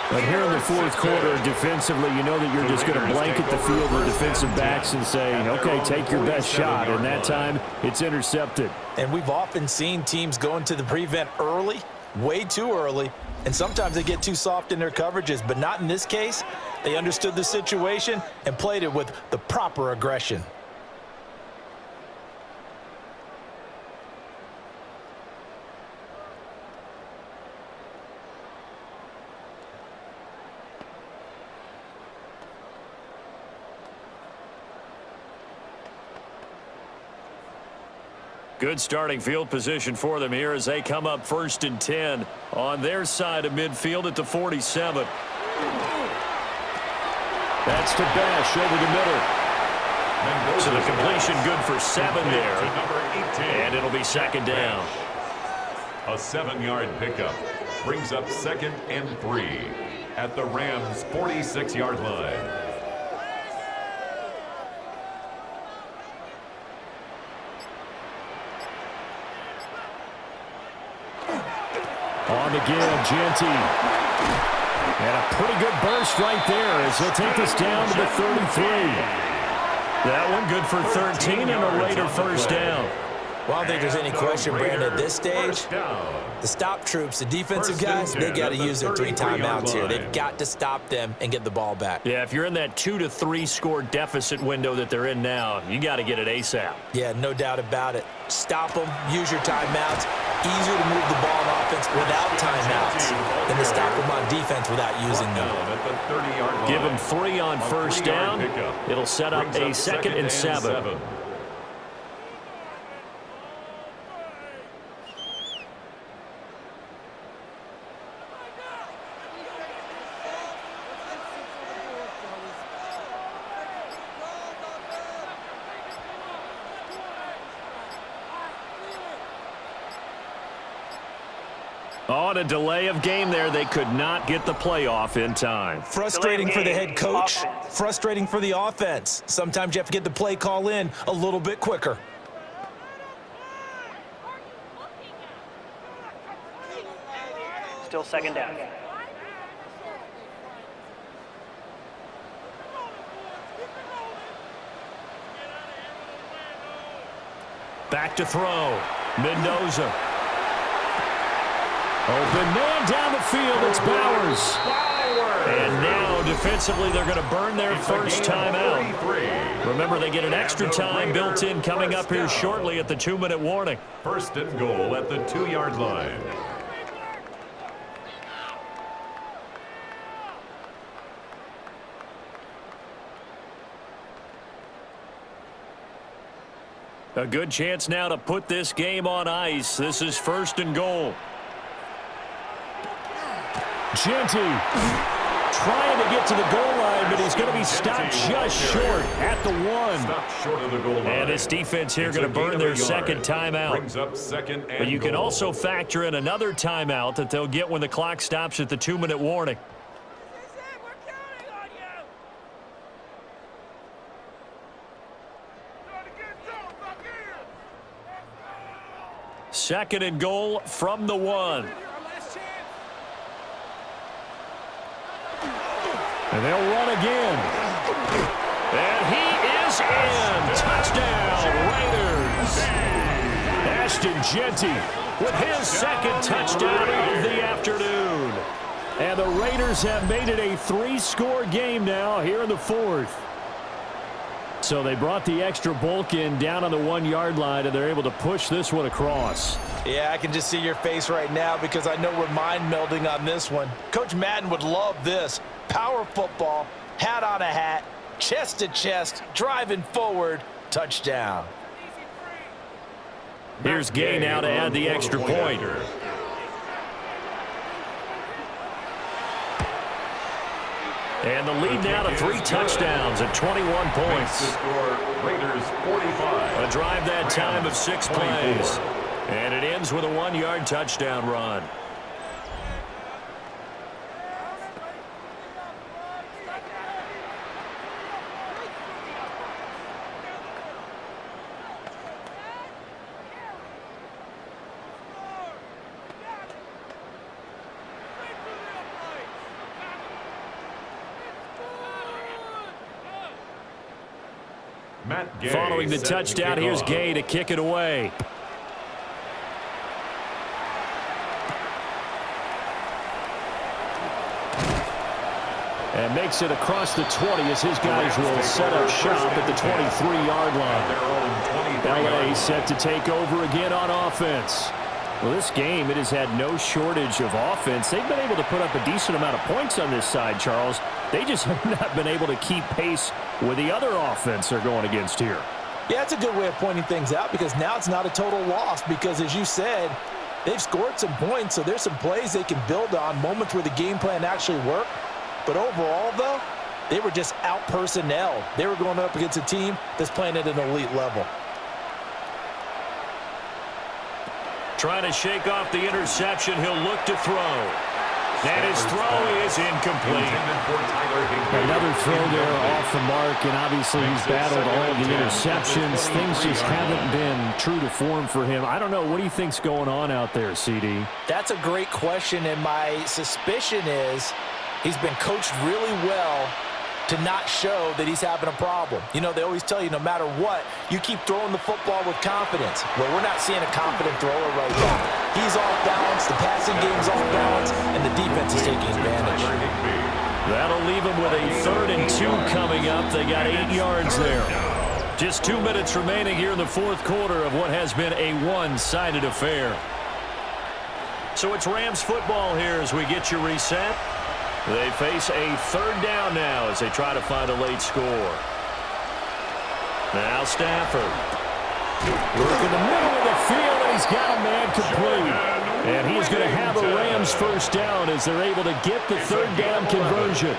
But here in the 4th quarter, defensively, you know that you're just going to blanket the field with defensive backs and say, okay, take your best shot. And that time, it's intercepted. And we've often seen teams go into the prevent early, way too early, and sometimes they get too soft in their coverages. But not in this case. They understood the situation and played it with the proper aggression. Good starting field position for them here as they come up 1st and 10 on their side of midfield at the 47. That's to Bash over the middle. So the completion good for 7 there. And it'll be second down. A 7-yard pickup brings up 2nd and 3 at the Rams' 46-yard line. On the give, Genty. And a pretty good burst right there as he'll take this down to the 33. That one good for 13 and a Raider first down. Well, I don't think there's any question, Brandon, at this stage, the stop troops, the defensive guys, they got to use their 3 timeouts here. They've got to stop them and get the ball back. Yeah, if you're in that 2 to 3 score deficit window that they're in now, you got to get it ASAP. Yeah, no doubt about it. Stop them, use your timeouts. Easier to move the ball on offense without timeouts than to stop them on defense without using them. Give them 3 on first down. It'll set up a 2nd and 7. On a delay of game there, they could not get the playoff in time. Frustrating for the head coach, frustrating for the offense. Sometimes you have to get the play call in a little bit quicker. Still second down. Back to throw. Mendoza. Open man down the field. It's Bowers. And now defensively they're going to burn their first timeout. Remember, they get an extra time built in coming up here shortly at the 2-minute warning. 1st and goal at the 2-yard line. A good chance now to put this game on ice. This is 1st and goal. Genty trying to get to the goal line, but he's going to be stopped just short at the 1. Stopped short of the goal line. And this defense here going to burn their second timeout. Brings up 2nd and but you can goal. also factor in another timeout that they'll get when the clock stops at the 2-minute warning. Second and goal from the 1. And they'll run again. And he is in. Touchdown, Raiders. Ashton Genty with his second touchdown of the afternoon. And the Raiders have made it a 3-score game now here in the fourth. So they brought the extra bulk in down on the 1-yard line, and they're able to push this one across. Yeah, I can just see your face right now because I know we're mind melding on this one. Coach Madden would love this. Power football, hat on a hat, chest to chest, driving forward, touchdown. Here's Gay now to add the extra point. And the lead now to 3 touchdowns at 21 points. Raiders 45. A drive that time of 6 plays. And it ends with a 1-yard touchdown run. Following the touchdown, here's Gay to kick it away. And makes it across the 20 as his guys will set up shop at the 23-yard line. LA set to take over again on offense. Well, this game, it has had no shortage of offense. They've been able to put up a decent amount of points on this side, Charles. They just have not been able to keep pace with the other offense they're going against here. Yeah, it's a good way of pointing things out because now it's not a total loss because, as you said, they've scored some points, so there's some plays they can build on, moments where the game plan actually worked. But overall, though, they were just out-personnelled. They were going up against a team that's playing at an elite level. Trying to shake off the interception. He'll look to throw. And his throw is incomplete. Another throw there off the mark, and obviously he's battled all of the interceptions. Things just haven't been true to form for him. I don't know. What do you think's going on out there, CD? That's a great question, and my suspicion is he's been coached really well to not show that he's having a problem. You know, they always tell you no matter what, you keep throwing the football with confidence. Well, we're not seeing a confident thrower right now. He's off balance, the passing game's off balance, and the defense is taking advantage. That'll leave him with a 3rd and 2 coming up. They got 8 yards there. Just 2 minutes remaining here in the fourth quarter of what has been a one-sided affair. So it's Rams football here as we get you reset. They face a 3rd down now as they try to find a late score. Now Stafford. Work in the middle of the field, and he's got a man complete. And he's going to have a Rams first down as they're able to get the 3rd down conversion.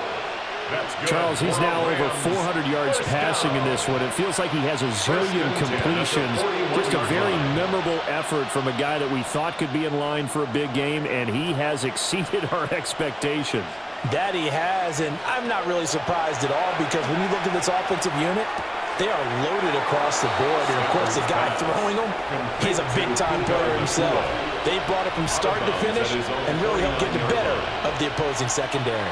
Charles, he's now over 400 yards passing in this one. It feels like he has a zillion completions. Just a very memorable effort from a guy that we thought could be in line for a big game, and he has exceeded our expectations. That he has, and I'm not really surprised at all because when you look at this offensive unit, they are loaded across the board. And, of course, the guy throwing them, he's a big-time player himself. They brought it from start to finish and really helped get the better of the opposing secondary.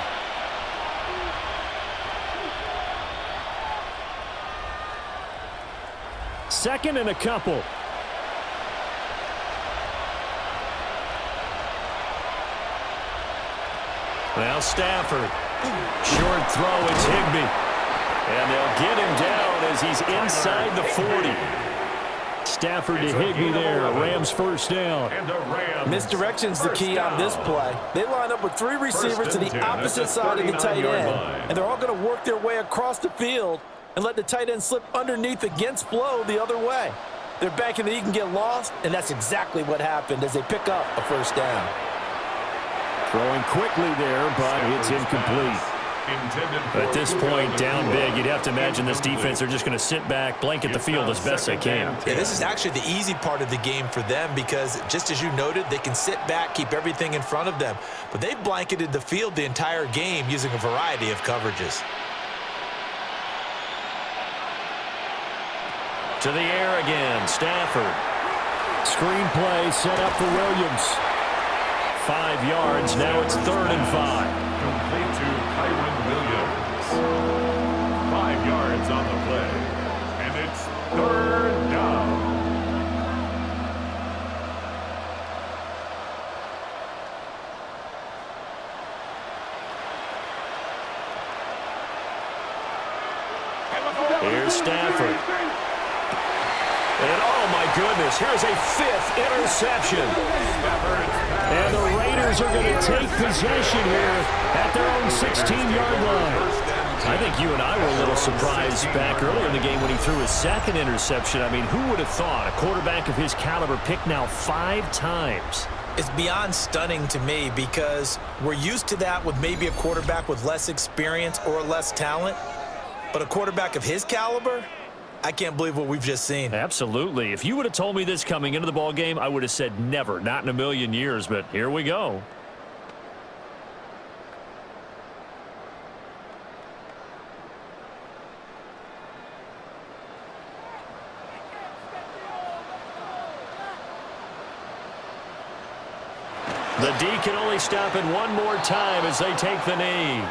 Second and a couple. Now Stafford. Short throw, it's Higbee. And they'll get him down as he's inside the 40. Stafford to Higbee there. Rams first down. Misdirection's the key on this play. They line up with 3 receivers to the opposite side of the tight end, and they're all going to work their way across the field and let the tight end slip underneath against flow the other way. They're banking that he can get lost, and that's exactly what happened as they pick up a first down. Throwing quickly there, but it's incomplete. At this point, down big, you'd have to imagine this defense are just going to sit back, blanket the field as best they can. Yeah, this is actually the easy part of the game for them because, just as you noted, they can sit back, keep everything in front of them. But they've blanketed the field the entire game using a variety of coverages. To the air again, Stafford. Screen play set up for Williams. 5 yards, now it's 3rd and 5. Complete to Kyron Williams. 5 yards third down. Here's Stafford. And oh my goodness, here's a 5th interception. And the Raiders are going to take possession here at their own 16-yard line. I think you and I were a little surprised back earlier in the game when he threw his 2nd interception. I mean, who would have thought a quarterback of his caliber picked now 5 times? It's beyond stunning to me because we're used to that with maybe a quarterback with less experience or less talent. But a quarterback of his caliber, I can't believe what we've just seen. Absolutely. If you would have told me this coming into the ball game, I would have said never, not in a million years, but here we go. The D can only stop it one more time as they take the knee.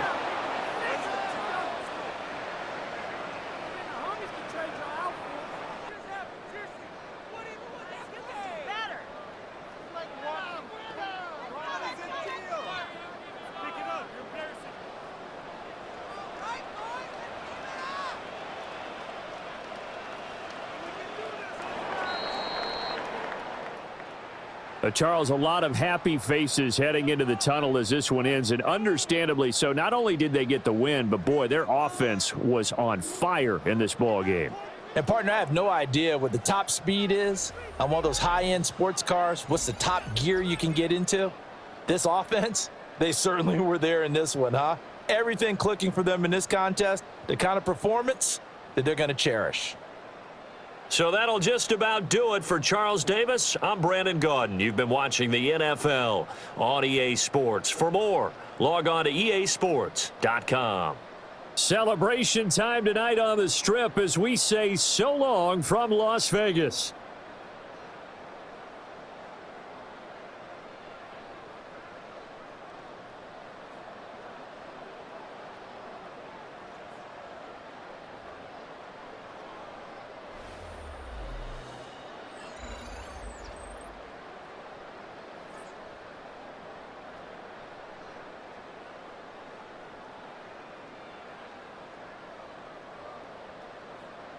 Charles, a lot of happy faces heading into the tunnel as this one ends, and understandably so. Not only did they get the win, but boy, their offense was on fire in this ball game. And partner, I have no idea what the top speed is on one of those high-end sports cars. What's the top gear you can get into? This offense, they certainly were there in this one, huh? Everything clicking for them in this contest, the kind of performance that they're going to cherish. So that'll just about do it for Charles Davis. I'm Brandon Gaudin. You've been watching the NFL on EA Sports. For more, log on to easports.com. Celebration time tonight on the Strip as we say so long from Las Vegas.